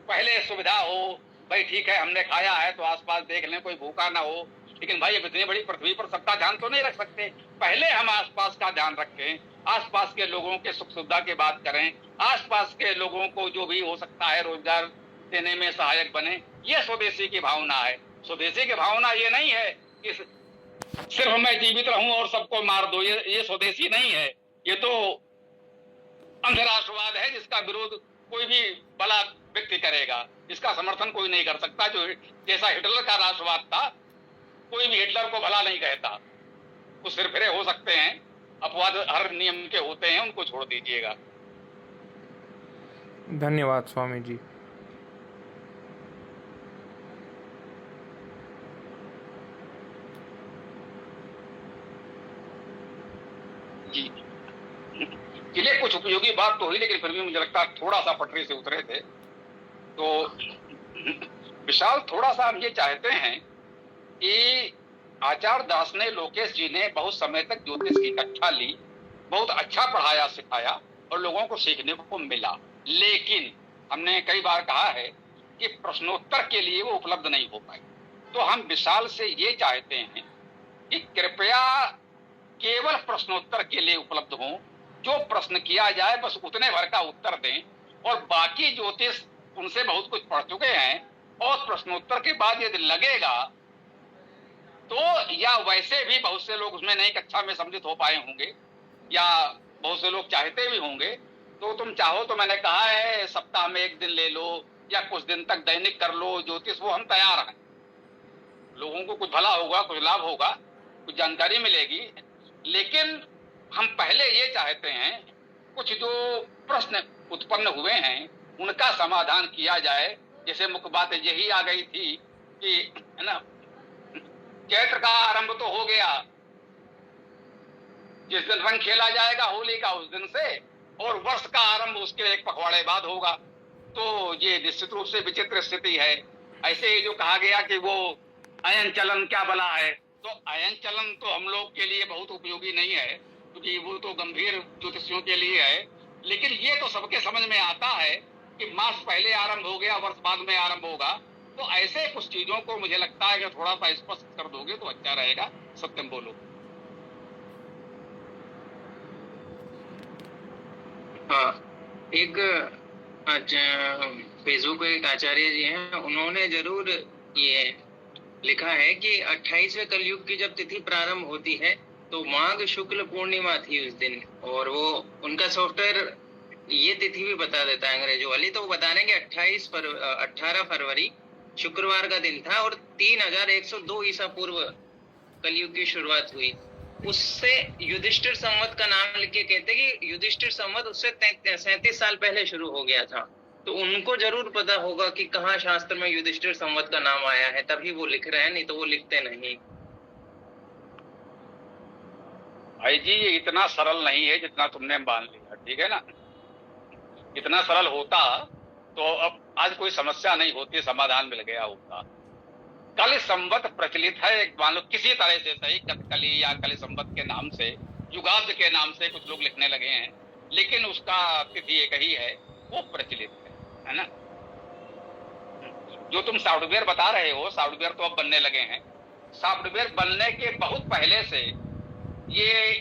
पहले सुविधा हो। भाई ठीक है हमने खाया है तो आसपास देख लें कोई भूखा ना हो, लेकिन भाई अब इतनी बड़ी पृथ्वी पर सबका ध्यान तो नहीं रख सकते। पहले हम आसपास का ध्यान रखें, आसपास के लोगों के सुख सुविधा की बात करें, आसपास के लोगों को जो भी हो सकता है रोजगार देने में सहायक बने। ये स्वदेशी की भावना है। स्वदेशी की भावना ये नहीं है कि सिर्फ मैं जीवित रहूं और सबको मार दो, ये स्वदेशी नहीं है। ये तो अंधराष्ट्रवाद है जिसका विरोध कोई भी भला व्यक्ति करेगा, इसका समर्थन कोई नहीं कर सकता। जो जैसा हिटलर का राष्ट्रवाद था, कोई भी हिटलर को भला नहीं कहता। कुछ सिरफिरे हो सकते हैं, अपवाद हर नियम के होते हैं, उनको छोड़ दीजिएगा। धन्यवाद स्वामी जी। जी किले कुछ उपयोगी बात तो हुई, लेकिन फिर भी मुझे लगता है थोड़ा सा पटरी से उतरे थे। तो विशाल, थोड़ा सा हम ये चाहते हैं कि आचार्य दास ने, लोकेश जी ने बहुत समय तक ज्योतिष की कक्षा ली, बहुत अच्छा पढ़ाया सिखाया और लोगों को सीखने को मिला। लेकिन हमने कई बार कहा है कि प्रश्नोत्तर के लिए वो उपलब्ध नहीं हो पाए। तो हम विशाल से ये चाहते हैं कि कृपया केवल प्रश्नोत्तर के लिए उपलब्ध हों। जो प्रश्न किया जाए बस उतने भर का उत्तर दें, और बाकी ज्योतिष उनसे बहुत कुछ पढ़ चुके हैं, और प्रश्नोत्तर के बाद यदि लगेगा तो, या वैसे भी बहुत से लोग उसमें नई कक्षा में सम्मिलित हो पाए होंगे, या बहुत से लोग चाहते भी होंगे, तो तुम चाहो तो मैंने कहा है सप्ताह में 1 दिन ले लो या कुछ दिन तक दैनिक कर लो ज्योतिष, वो हम तैयार हैं। लोगों को कुछ भला होगा, कुछ लाभ होगा, कुछ जानकारी मिलेगी। लेकिन हम पहले ये चाहते हैं कुछ जो प्रश्न उत्पन्न हुए हैं उनका समाधान किया जाए। जैसे मुख्य बात यही आ गई थी कि, है ना, चैत्र का आरंभ तो हो गया, जिस दिन रंग खेला जाएगा होली का उस दिन से, और वर्ष का आरंभ उसके 1 पखवाड़े बाद होगा। तो ये निश्चित रूप से विचित्र स्थिति है। ऐसे ही जो कहा गया कि वो अयन चलन क्या भला है, तो अयन चलन तो हम लोग के लिए बहुत उपयोगी नहीं है, क्योंकि वो तो गंभीर ज्योतिषियों के लिए है। लेकिन ये तो सबके समझ में आता है कि मास पहले आरंभ हो गया, वर्ष बाद में आरंभ होगा। तो ऐसे कुछ चीजों को मुझे लगता है कि थोड़ा सा स्पष्ट कर दोगे तो अच्छा रहेगा। सत्यम बोलो। हाँ, एक फेसबुक पे एक आचार्य जी हैं, उन्होंने जरूर ये लिखा है कि 28वें कलयुग की जब तिथि प्रारंभ होती है तो माघ शुक्ल पूर्णिमा थी उस दिन, और वो उनका सॉफ्टवेयर ये तिथि भी बता देता है अंग्रेजों वाली। तो वो बता रहे हैं कि 18 फरवरी शुक्रवार का दिन था और 3102 ईसा पूर्व कलयुग की शुरुआत हुई। उससे युधिष्ठिर संवत का नाम लिख के कहते हैं कि युधिष्ठिर संवत उससे 37 साल पहले शुरू हो गया था। तो उनको जरूर पता होगा कि कहाँ शास्त्र में युधिष्ठिर संवत का नाम आया है, तभी वो लिख रहे हैं, नहीं तो वो लिखते नहीं। भाई जी, ये इतना सरल नहीं है जितना तुमने मान लिया, ठीक है ना। इतना सरल होता तो अब आज कोई समस्या नहीं होती, समाधान मिल गया होता। कल संवत प्रचलित है, मान लो किसी तरह से सही, कथकली या कल संवत के नाम से, युगाब्द के नाम से कुछ लोग लिखने लगे हैं, लेकिन उसका तिथि एक ही है, वो प्रचलित है ना। जो तुम सॉफ्टवेयर बता रहे हो, सॉफ्टवेयर तो अब बनने लगे हैं। सॉफ्टवेयर बनने के बहुत पहले से ये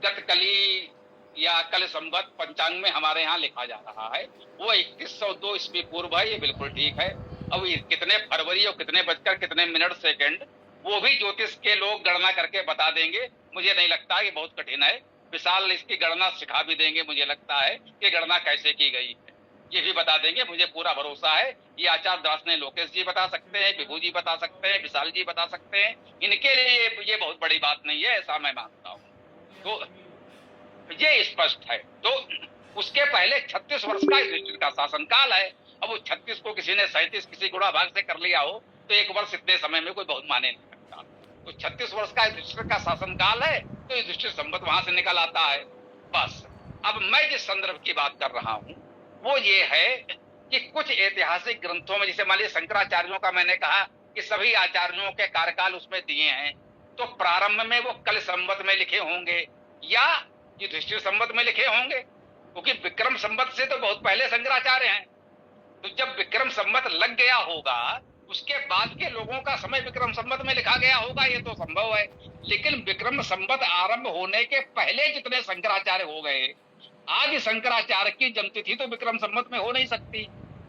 गतकली या कल संवत पंचांग में हमारे यहाँ लिखा जा रहा है, वो 2102 ईस्वी पूर्व है। ये बिल्कुल ठीक है। अब ये कितने फरवरी और कितने बजकर कितने मिनट सेकंड, वो भी ज्योतिष के लोग गणना करके बता देंगे। मुझे नहीं लगता ये बहुत कठिन है। विशाल इसकी गणना सिखा भी देंगे, मुझे लगता है कि गणना कैसे की गई है ये भी बता देंगे, मुझे पूरा भरोसा है। ये आचार्य दास ने लोकेश जी बता सकते हैं, विभू जी बता सकते हैं, विशाल जी बता सकते हैं। इनके लिए ये बहुत बड़ी बात नहीं है, ऐसा मैं मानता हूँ। तो ये स्पष्ट है। तो उसके पहले 36 वर्ष का युधिष्ठिर का शासनकाल है। अब वो 36 को किसी ने 37 किसी गुणा भाग से कर लिया हो तो 1 वर्ष इतने समय में कोई बहुत माने नहीं सकता। तो 36 वर्ष का युधिष्ठिर का शासनकाल है, तो युधिष्ठिर संवत वहां से निकल आता है। बस अब मैं जिस संदर्भ की बात कर रहा हूं वो ये है कि कुछ ऐतिहासिक ग्रंथों में, जैसे मान लीजिए शंकराचार्यों का मैंने कहा कि सभी आचार्यों के कार्यकाल उसमें दिए हैं, तो प्रारंभ में वो कल संवत में लिखे होंगे या युधिष्ठिर संवत में लिखे होंगे, क्योंकि विक्रम संवत से तो बहुत पहले शंकराचार्य हैं। तो जब विक्रम संवत लग गया होगा उसके बाद के लोगों का समय विक्रम संवत में लिखा गया होगा, ये तो संभव है। लेकिन विक्रम संवत आरंभ होने के पहले जितने शंकराचार्य हो गए, आज शंकराचार्य की जन्मतिथि तो विक्रम संवत में हो नहीं सकती।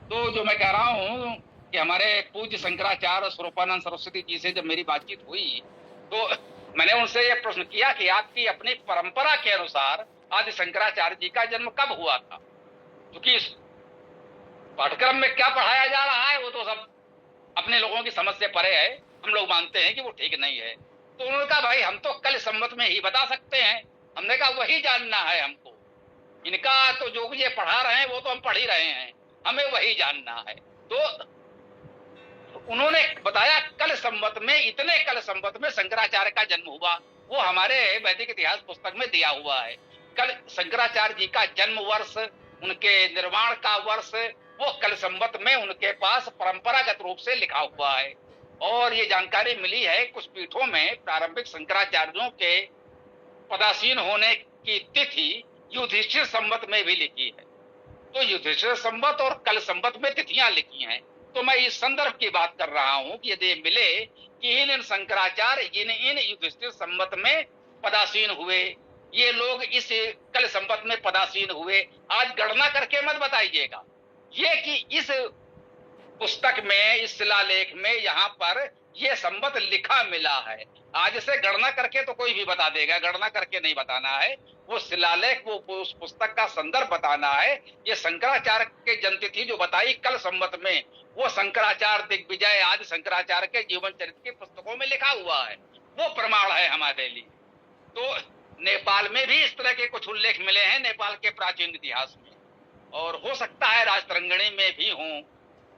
तो जो मैं कह रहा हूं कि हमारे पूज्य शंकराचार्य स्वरूपानंद सरस्वती जी से जब मेरी बातचीत हुई तो मैंने उनसे ये प्रश्न किया कि आपकी अपनी परंपरा के अनुसार आदि शंकराचार्य जी का जन्म कब हुआ था, क्योंकि इस पाठ्यक्रम में क्या पढ़ाया जा रहा है वो तो सब अपने लोगों की समझ से परे है। हम लोग मानते हैं कि वो ठीक नहीं है। तो उन्होंने कहा भाई हम तो कल संमत में ही बता सकते हैं। हमने कहा वही जानना है हमको, इनका तो जो ये पढ़ा रहे हैं वो तो हम पढ़ ही रहे हैं, हमें वही जानना है। तो उन्होंने बताया कल संवत में, इतने कल संवत में शंकराचार्य का जन्म हुआ। वो हमारे वैदिक इतिहास पुस्तक में दिया हुआ है। कल शंकराचार्य जी का जन्म वर्ष, उनके निर्माण का वर्ष, वो कल संवत में उनके पास परंपरागत रूप से लिखा हुआ है। और ये जानकारी मिली है कुछ पीठों में प्रारंभिक शंकराचार्यों के पदासीन होने की तिथि युधिष्ठिर संवत में भी लिखी है। तो युधिष्ठिर संवत और कल संवत में तिथियां लिखी हैं। तो मैं इस संदर्भ की बात कर रहा हूं कि यदि मिले कि इन संकराचार्य इन युधिष्ठिर संवत में पदासीन हुए, ये लोग इस कल संवत में पदासीन हुए, आज गणना करके मत बताइएगा। ये कि इस पुस्तक में, इस शिलालेख में यहाँ पर ये संवत लिखा मिला है, आज से गणना करके तो कोई भी बता देगा, गणना करके नहीं बताना है। वो शिलालेख, वो उस पुस्तक का संदर्भ बताना है। ये शंकराचार्य के जन्मतिथि जो बताई कल संवत में, वो शंकराचार्य दिग्विजय आदि शंकराचार्य के जीवन चरित्र की पुस्तकों में लिखा हुआ है। वो प्रमाण है हमारे लिए। तो नेपाल में भी इस तरह के कुछ उल्लेख मिले हैं, नेपाल के प्राचीन इतिहास में, और हो सकता है राजतरंगिणी में भी हों,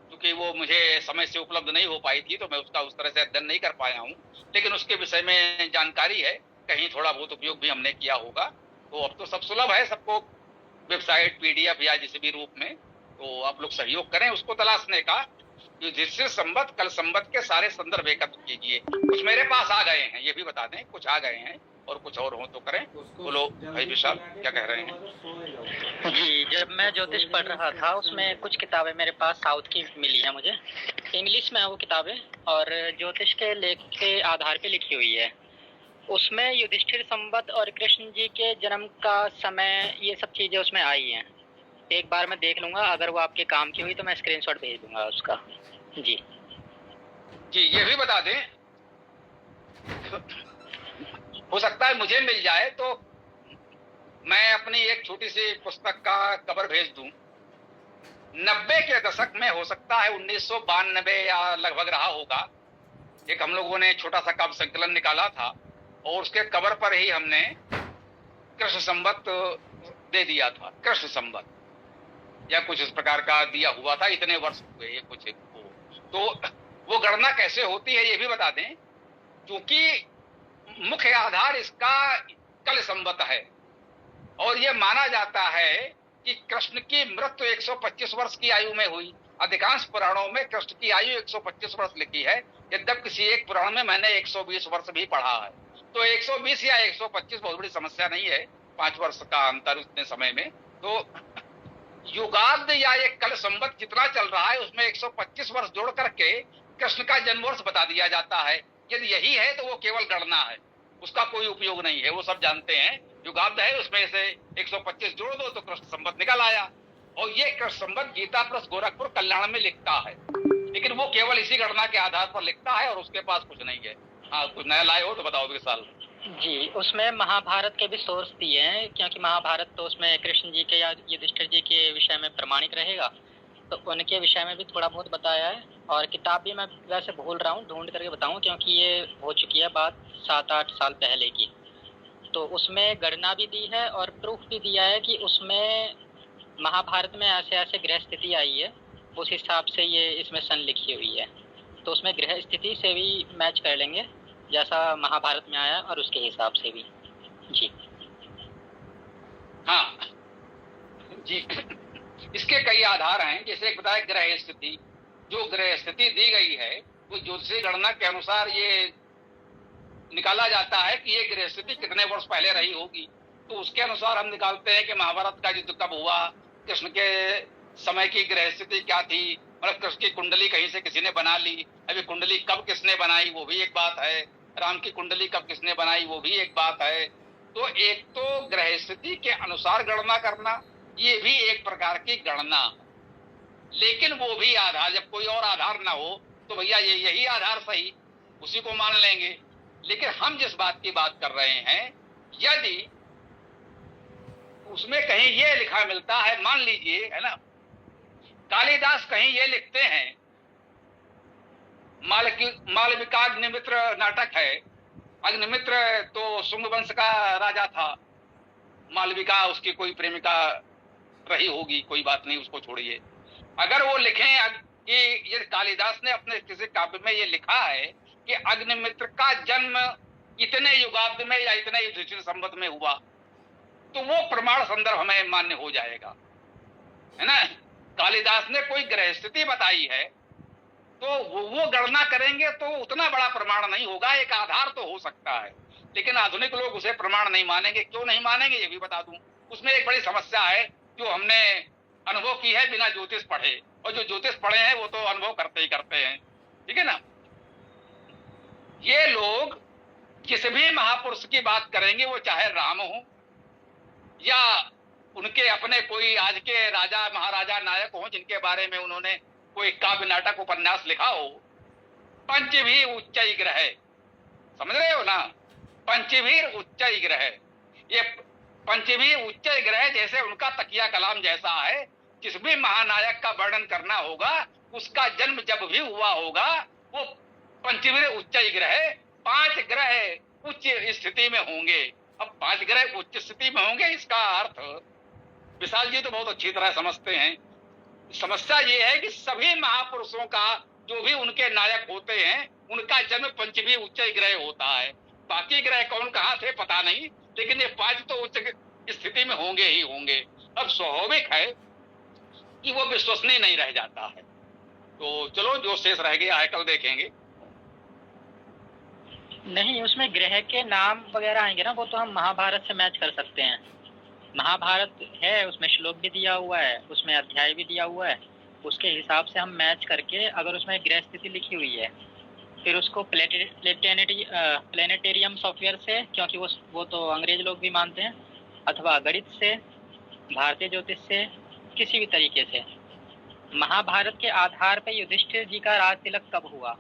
क्योंकि वो मुझे समय से उपलब्ध नहीं हो पाई थी तो मैं उसका उस तरह से अध्ययन नहीं कर पाया हूँ, लेकिन उसके विषय में जानकारी है, कहीं थोड़ा बहुत उपयोग भी हमने किया होगा। तो अब तो सब सुलभ है, सबको वेबसाइट, पीडीएफ या जिस भी रूप में, तो आप लोग सहयोग करें उसको तलाशने का। युधिष्ठिर संवत, कल संवत के सारे संदर्भ एकत्र कीजिए। कुछ मेरे पास आ गए हैं, ये भी बता दें, कुछ आ गए हैं और कुछ और हो तो करें। बोलो भाई विशाल, क्या कह रहे हैं? जी, जब मैं ज्योतिष पढ़ रहा था उसमें कुछ किताबें मेरे पास साउथ की मिली हैं, मुझे इंग्लिश में है वो किताबें, और ज्योतिष के लेख के आधार पे लिखी हुई है। उसमें युधिष्ठिर संवत और कृष्ण जी के जन्म का समय, ये सब चीजें उसमें आई हैं। एक बार मैं देख लूंगा, अगर वो आपके काम की हुई तो मैं स्क्रीनशॉट भेज दूंगा उसका। जी जी, ये भी बता दें, हो सकता है मुझे मिल जाए तो मैं अपनी एक छोटी सी पुस्तक का कवर भेज दूं। 90 के दशक में, हो सकता है 1992 या लगभग रहा होगा, एक हम लोगों ने छोटा सा काव्य संकलन निकाला था और उसके कवर पर ही हमने कृष्ण संवत दे दिया था। कृष्ण संवत या कुछ इस प्रकार का दिया हुआ था, इतने वर्ष हुए ये कुछ हो। तो वो गणना कैसे होती है ये भी बता दें, क्योंकि मुख्य आधार इसका कल संवत है और ये माना जाता है कि कृष्ण की मृत्यु 125 वर्ष की आयु में हुई। अधिकांश पुराणों में कृष्ण की आयु 125 वर्ष लिखी है, यद्यप किसी एक पुराण में मैंने 120 वर्ष भी पढ़ा है। तो 120 या 125 बहुत बड़ी समस्या नहीं है, 5 वर्ष का अंतर उतने समय में। तो युगाब्द या एक कल संवत जितना चल रहा है उसमें 125 वर्ष जोड़ करके कृष्ण का जन्म वर्ष बता दिया जाता है। यदि यही है तो वो केवल गणना है, उसका कोई उपयोग नहीं है, वो सब जानते हैं। युगाब्द है, उसमें से 125 जोड़ दो तो कृष्ण संवत निकल आया। और ये कृष्ण संवत गीता प्रेस गोरखपुर कल्याण में लिखता है, लेकिन वो केवल इसी गणना के आधार पर लिखता है और उसके पास कुछ नहीं है। हाँ, कुछ नया लाए हो तो बताओ विशाल। जी, उसमें महाभारत के भी सोर्स दिए हैं, क्योंकि महाभारत तो उसमें कृष्ण जी के या युधिष्ठिर जी के विषय में प्रमाणिक रहेगा, तो उनके विषय में भी थोड़ा बहुत बताया है। और किताब भी मैं वैसे भूल रहा हूँ, ढूंढ करके बताऊँ, क्योंकि ये हो चुकी है बात 7-8 साल पहले की। तो उसमें गणना भी दी है और प्रूफ भी दिया है कि उसमें महाभारत में ऐसे ऐसे ग्रह स्थिति आई है, उस हिसाब से ये इसमें सन लिखी हुई है। तो उसमें ग्रह स्थिति से भी मैच कर लेंगे जैसा महाभारत में आया और उसके हिसाब से भी। जी हाँ जी, इसके कई आधार हैं। जैसे एक बताया ग्रह स्थिति, जो ग्रह स्थिति दी गई है वो ज्योतिषीय गणना के अनुसार ये निकाला जाता है कि ये ग्रह स्थिति कितने वर्ष पहले रही होगी। तो उसके अनुसार हम निकालते हैं कि महाभारत का युद्ध कब हुआ, कृष्ण के समय की ग्रह स्थिति क्या थी, मतलब कृष्ण की कुंडली कहीं से किसी ने बना ली, अभी कुंडली कब किसने बनाई वो भी एक बात है, राम की कुंडली कब किसने बनाई वो भी एक बात है। तो एक तो ग्रह स्थिति के अनुसार गणना करना, ये भी एक प्रकार की गणना, लेकिन वो भी आधार, जब कोई और आधार ना हो तो भैया ये यही आधार सही, उसी को मान लेंगे। लेकिन हम जिस बात की बात कर रहे हैं, यदि उसमें कहीं ये लिखा मिलता है, मान लीजिए, है ना, कालिदास कहीं ये लिखते हैं, मालविकाग्निमित्र नाटक है, अग्निमित्र तो शुंग वंश का राजा था, मालविका उसकी कोई प्रेमिका रही होगी, कोई बात नहीं, उसको छोड़िए। अगर वो लिखें कि ये कालिदास ने अपने किसी काव्य में ये लिखा है कि अग्निमित्र का जन्म इतने युगाब्द में या इतने युधिष्ठिर संवत में हुआ, तो वो प्रमाण संदर्भ हमें मान्य हो जाएगा, है ना। कालिदास ने कोई ग्रह स्थिति बताई है तो वो गणना करेंगे तो उतना बड़ा प्रमाण नहीं होगा, एक आधार तो हो सकता है, लेकिन आधुनिक लोग उसे प्रमाण नहीं मानेंगे। क्यों नहीं मानेंगे ये भी बता दूं। उसमें एक बड़ी समस्या है जो हमने अनुभव की है बिना ज्योतिष पढ़े, और जो ज्योतिष पढ़े हैं वो तो अनुभव करते ही करते हैं, ठीक है ना। ये लोग जिस भी महापुरुष की बात करेंगे, वो चाहे राम हो या उनके अपने कोई आज के राजा महाराजा नायक हो जिनके बारे में उन्होंने कोई काव्य नाटक उपन्यास लिखा हो, पंचभी उच्चई ग्रह, समझ रहे हो ना, पंचवीर उच्चई ग्रह, ये पंचभी उच्चई ग्रह जैसे उनका तकिया कलाम जैसा है। जिस भी महानायक का वर्णन करना होगा उसका जन्म जब भी हुआ होगा वो पंचवीर उच्चई ग्रह, 5 ग्रह उच्च स्थिति में होंगे। अब 5 ग्रह उच्च स्थिति में होंगे, इसका अर्थ विशाल जी तो बहुत अच्छी तरह समझते हैं। समस्या ये है कि सभी महापुरुषों का जो भी उनके नायक होते हैं उनका जन्म पंचमी उच्च ग्रह होता है। बाकी ग्रह कौन कहाँ थे पता नहीं, लेकिन ये 5 तो उच्च स्थिति में होंगे ही होंगे। अब स्वाभाविक है कि वो विश्वसनीय नहीं रह जाता है। तो चलो जो शेष रह गया है कल देखेंगे। नहीं, उसमें ग्रह के नाम वगैरह आएंगे ना, वो तो हम महाभारत से मैच कर सकते हैं। महाभारत है, उसमें श्लोक भी दिया हुआ है, उसमें अध्याय भी दिया हुआ है, उसके हिसाब से हम मैच करके अगर उसमें ग्रह स्थिति लिखी हुई है फिर उसको प्लेनेटेरियम सॉफ्टवेयर से, क्योंकि वो तो अंग्रेज लोग भी मानते हैं, अथवा गणित से, भारतीय ज्योतिष से, किसी भी तरीके से महाभारत के आधार पे युधिष्ठिर जी का राज तिलक कब हुआ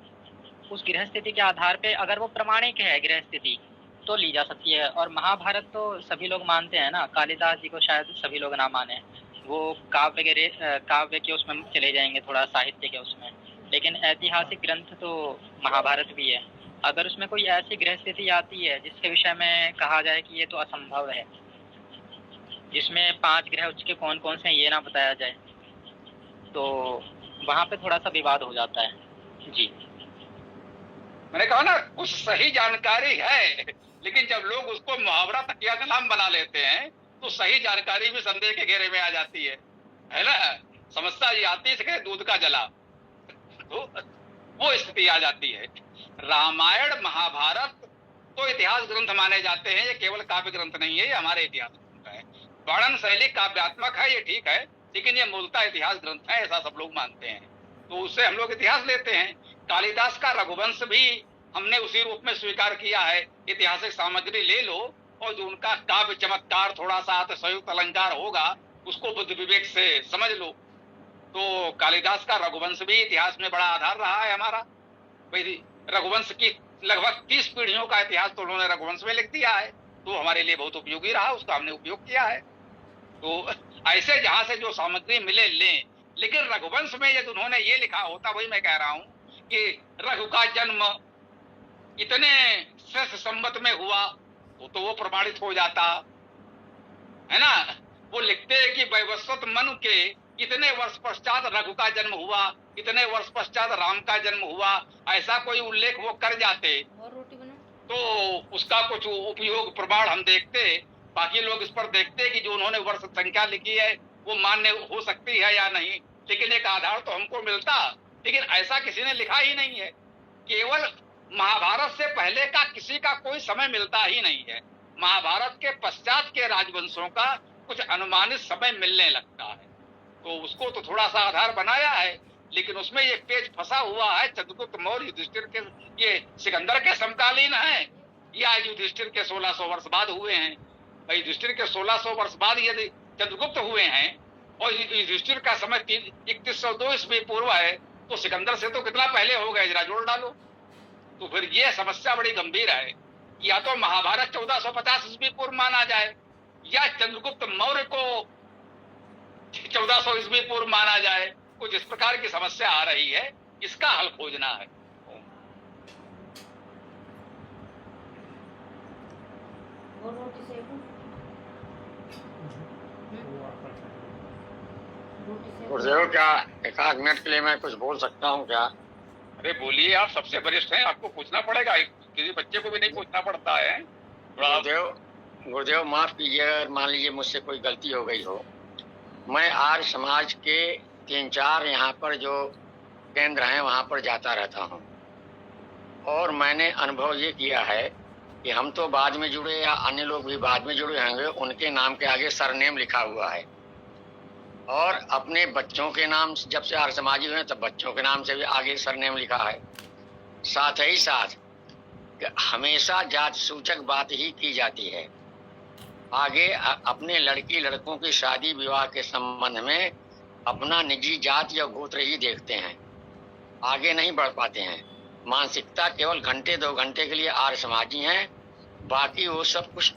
उस ग्रह स्थिति के आधार पे अगर वो प्रमाणिक है ग्रह स्थिति तो ली जा सकती है। और महाभारत तो सभी लोग मानते हैं ना, कालिदास जी को शायद सभी लोग ना माने, वो काव्य के उसमें चले जाएंगे, थोड़ा साहित्य के उसमें, लेकिन ऐतिहासिक ग्रंथ तो महाभारत भी है। अगर उसमें कोई ऐसी ग्रह स्थिति आती है जिसके विषय में कहा जाए कि ये तो असंभव है, जिसमें 5 ग्रह उच्च के कौन कौन से हैं ये ना बताया जाए, तो वहां पे थोड़ा सा विवाद हो जाता है जी। मैंने कहा ना कुछ सही जानकारी है, लेकिन जब लोग उसको मुहावरा तकिया कलाम बना लेते हैं तो सही जानकारी भी संदेह के घेरे में आ जाती है ना। समस्या ये आती है दूध का जला, तो वो स्थिति आ जाती है। रामायण महाभारत तो इतिहास ग्रंथ माने जाते हैं, ये केवल काव्य ग्रंथ नहीं है, ये हमारे इतिहास ग्रंथ है। वर्णन शैली काव्यात्मक है, ये ठीक है, लेकिन ये मूलतः इतिहास ग्रंथ है, ऐसा सब लोग मानते हैं, तो उससे हम लोग इतिहास लेते हैं। कालिदास का रघुवंश भी हमने उसी रूप में स्वीकार किया है। ऐतिहासिक सामग्री ले लो और जो उनका काव्य चमत्कार थोड़ा सा संयुक्त अलंकार होगा उसको बुद्धि विवेक से समझ लो। तो कालिदास का रघुवंश भी इतिहास में बड़ा आधार रहा है हमारा। भाई रघुवंश की लगभग 30 पीढ़ियों का इतिहास तो उन्होंने रघुवंश में लिख दिया है, तो हमारे लिए बहुत उपयोगी रहा, उसका हमने उपयोग किया है। तो ऐसे जहां से जो सामग्री मिले लें, लेकिन रघुवंश में यदि उन्होंने ये लिखा होता, वही मैं कह रहा हूं कि रघु का जन्म इतने शेष संवत में हुआ तो वो प्रमाणित हो जाता है ना। वो लिखते हैं कि वैवस्वत मनु के इतने वर्ष पश्चात रघु का जन्म हुआ, इतने वर्ष पश्चात राम का जन्म हुआ, ऐसा कोई उल्लेख वो कर जाते तो उसका कुछ उपयोग प्रमाण हम देखते। बाकी लोग इस पर देखते कि जो उन्होंने वर्ष संख्या लिखी है वो मान्य हो सकती है या नहीं, लेकिन एक आधार तो हमको मिलता। लेकिन ऐसा किसी ने लिखा ही नहीं है। केवल महाभारत से पहले का किसी का कोई समय मिलता ही नहीं है। महाभारत के पश्चात के राजवंशों का कुछ अनुमानित समय मिलने लगता है, तो उसको तो थोड़ा सा आधार बनाया है, लेकिन उसमें ये पेज फंसा हुआ है। चंद्रगुप्त मौर्य युधिष्ठिर के ये सिकंदर के समकालीन है या युधिष्ठिर के 1600 वर्ष बाद हुए हैं। युधिष्ठिर के 1600 वर्ष बाद यदि चंद्रगुप्त हुए हैं और युधिष्ठिर का समय 3102 ईस्वी पूर्व है, तो सिकंदर से तो कितना पहले हो गए, जरा जोड़ डालो। तो फिर ये समस्या बड़ी गंभीर है। या तो महाभारत 1450 ईस्वी पूर्व माना जाए, या चंद्रगुप्त मौर्य को 1400 ईस्वी पूर्व माना जाए। कुछ इस प्रकार की समस्या आ रही है, इसका हल खोजना है। गुरुदेव, क्या एक आध मिनट के लिए मैं कुछ बोल सकता हूँ क्या? अरे बोलिए, आप सबसे वरिष्ठ हैं, आपको पूछना पड़ेगा, किसी बच्चे को भी नहीं पूछना पड़ता है। गुरुदेव माफ कीजिए अगर मान लीजिए मुझसे कोई गलती हो गई हो। मैं आर्य समाज के 3-4 यहाँ पर जो केंद्र हैं वहाँ पर जाता रहता हूँ, और मैंने अनुभव ये किया है कि हम तो बाद में जुड़े या अन्य लोग भी बाद में जुड़े होंगे, उनके नाम के आगे सरनेम लिखा हुआ है, और अपने बच्चों के नाम जब से आर्य समाजी हुए तब बच्चों के नाम से भी आगे सरनेम लिखा है। साथ ही साथ हमेशा जात सूचक बात ही की जाती है। आगे अपने लड़की लड़कों की शादी विवाह के संबंध में अपना निजी जात या गोत्र ही देखते हैं, आगे नहीं बढ़ पाते हैं। मानसिकता केवल घंटे 2 घंटे के लिए आर्य समाजी हैं, बाकी वो सब कुछ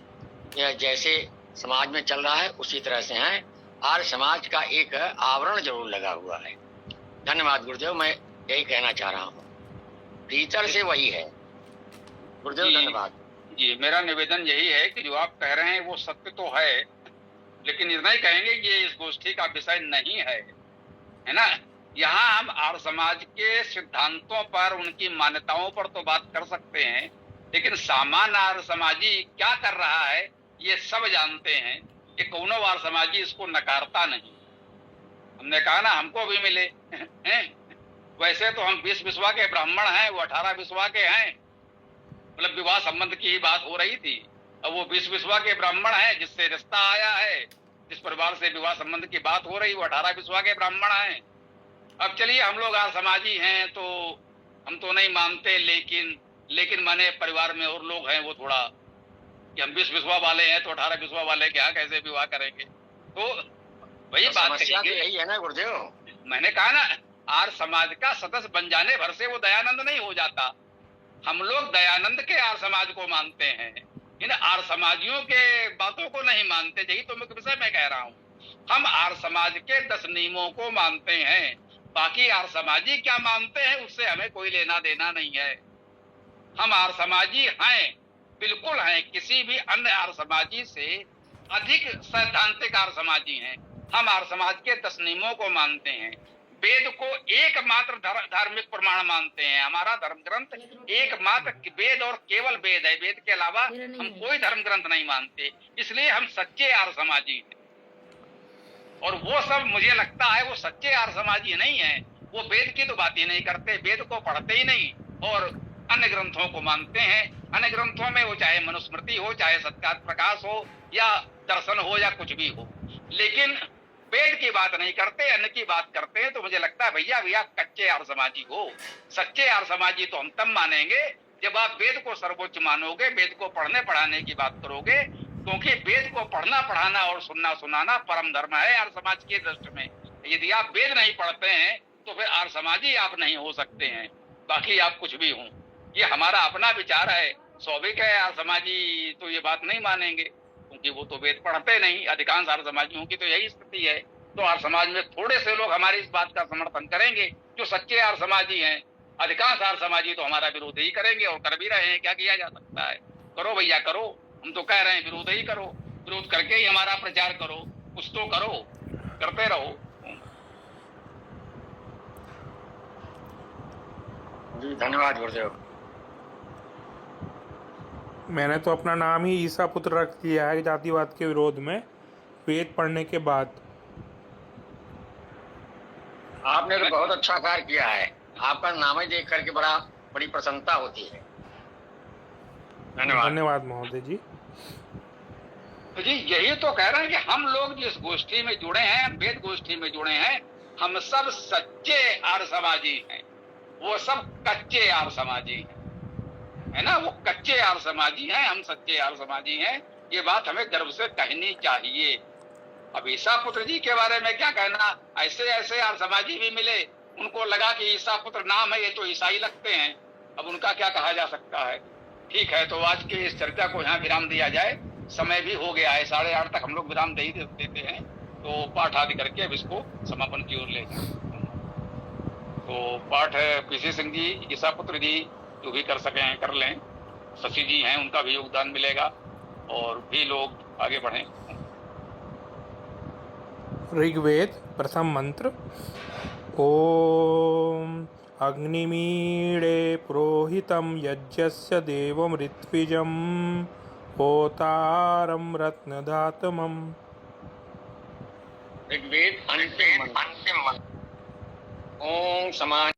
जैसे समाज में चल रहा है उसी तरह से हैं। आर्य समाज का एक आवरण जरूर लगा हुआ है। धन्यवाद गुरुदेव, मैं यही कहना चाह रहा हूँ, भीतर से वही है। गुरुदेव धन्यवाद जी। मेरा निवेदन यही है कि जो आप कह रहे हैं वो सत्य तो है, लेकिन इतना ही कहेंगे ये इस गोष्ठी का विषय नहीं है ना। यहाँ हम आर्य समाज के सिद्धांतों पर, उनकी मान्यताओं पर तो बात कर सकते हैं, लेकिन सामान्य आर्य समाजी क्या कर रहा है ये सब जानते हैं। ये कौनो आर्य समाजी इसको नकारता नहीं। हमने कहा ना, हमको भी मिले हैं। वैसे तो हम 20 विश्वा के ब्राह्मण हैं, वो 18 विश्वा के हैं, मतलब विवाह संबंध की ही बात हो रही थी। अब वो 20 विश्वा के ब्राह्मण हैं, जिससे रिश्ता आया है, जिस परिवार से विवाह संबंध की बात हो रही, वो 18 विश्वा के ब्राह्मण हैं। अब चलिए हम लोग आर्य समाजी हैं तो हम तो नहीं मानते, लेकिन माने परिवार में और लोग हैं वो थोड़ा कि हम 20 विश्वा वाले हैं तो 18 विश्वा वाले क्या कैसे विवाह करेंगे। तो वही तो बात समस्या तो यही है ना गुरुदेव। मैंने कहा ना, आर्य समाज का सदस्य बन जाने भर से वो दयानंद नहीं हो जाता। हम लोग दयानंद के आर्य समाज को मानते हैं, इन आर्य समाजियों के बातों को नहीं मानते। यही तो मुख्य विषय मैं कह रहा हूँ। हम आर्य समाज के 10 नियमों को मानते हैं, बाकी आर्य समाजी क्या मानते हैं उससे हमें कोई लेना देना नहीं है। हम आर्य समाजी हैं, बिल्कुल हैं, किसी भी अन्य आर्य समाजी से अधिक सैद्धांतिक आर्य समाजी हैं। हम आर्य समाज के 10 नियमों को मानते हैं, वेद को एकमात्र धार्मिक प्रमाण मानते हैं। हमारा धर्म ग्रंथ एकमात्र वेद और केवल वेद है, वेद के अलावा हम कोई धर्म ग्रंथ नहीं मानते, इसलिए हम सच्चे आर्य समाजी हैं। और वो सब मुझे लगता है वो सच्चे आर्य समाजी नहीं है, वो वेद की तो बात ही नहीं करते, वेद को पढ़ते ही नहीं और अन्य ग्रंथों को मानते हैं। अन्य ग्रंथों में वो चाहे मनुस्मृति हो, चाहे सत्यार्थ प्रकाश हो, या दर्शन हो, या कुछ भी हो, लेकिन वेद की बात नहीं करते, अन्य की बात करते हैं। तो मुझे लगता है भैया कच्चे आर्य समाजी हो। सच्चे आर्य समाजी तो हम तब मानेंगे जब आप वेद को सर्वोच्च मानोगे, वेद को पढ़ने पढ़ाने की बात करोगे, क्योंकि वेद को पढ़ना पढ़ाना और सुनना सुनाना परम धर्म है आर्य समाज की दृष्टि में। यदि आप वेद नहीं पढ़ते हैं तो फिर आर्य समाजी आप नहीं हो सकते हैं, बाकी आप कुछ भी हों। ये हमारा अपना विचार है, स्वाभाविक है आर्य समाजी तो ये बात नहीं मानेंगे, क्योंकि वो तो वेद पढ़ते नहीं। अधिकांश आर्य समाजियों की तो यही स्थिति है। तो आर्य समाज में थोड़े से लोग हमारी इस बात का समर्थन करेंगे जो सच्चे आर्य समाजी हैं। अधिकांश आर्य समाजी तो हमारा विरोध ही करेंगे और कर भी रहे हैं। क्या किया जा सकता है? करो भैया करो, हम तो कह रहे हैं विरोध ही करो, विरोध करके ही हमारा प्रचार करो, कुछ तो करो, करते रहो। जी धन्यवाद गुरुदेव। मैंने तो अपना नाम ही ईसा पुत्र रख दिया है जातिवाद के विरोध में, वेद पढ़ने के बाद। आपने तो बहुत अच्छा कार्य किया है, आपका नाम ही देख करके बड़ी प्रसन्नता होती है। धन्यवाद महोदय जी। तो जी यही तो कह रहे हैं कि हम लोग जिस गोष्ठी में जुड़े हैं, वेद गोष्ठी में जुड़े हैं, हम सब सच्चे आर्य समाजी हैं, वो सब कच्चे आर्य समाजी हैं, है ना। वो कच्चे आर्य समाजी हैं, हम सच्चे आर्य समाजी हैं। ये बात हमें गर्व से कहनी चाहिए। अब ईसा पुत्र जी के बारे में क्या कहना, ऐसे ऐसे आर्य समाजी भी मिले, उनको लगा कि ईसा पुत्र नाम है, ये तो ईसाई लगते हैं। अब उनका क्या कहा जा सकता है। ठीक है, तो आज की इस चर्चा को यहाँ विराम दिया जाए, समय भी हो गया है, 8:30 तक हम लोग विराम दे ही देते हैं, तो पाठ आदि करके अब इसको समापन की ओर ले जाए। तो पाठ पीसी सिंह जी, ईसा पुत्र जी जो भी कर सकें कर लें, शशि जी हैं उनका भी योगदान मिलेगा, और भी लोग आगे बढ़ें। ऋग्वेद प्रथम मंत्र। ओम अग्निमीळे पुरोहितं यज्ञस्य देवं ऋत्विजं होतारं रत्नधातमम्। ऋग्वेद अंतिम मंत्र। ओम समान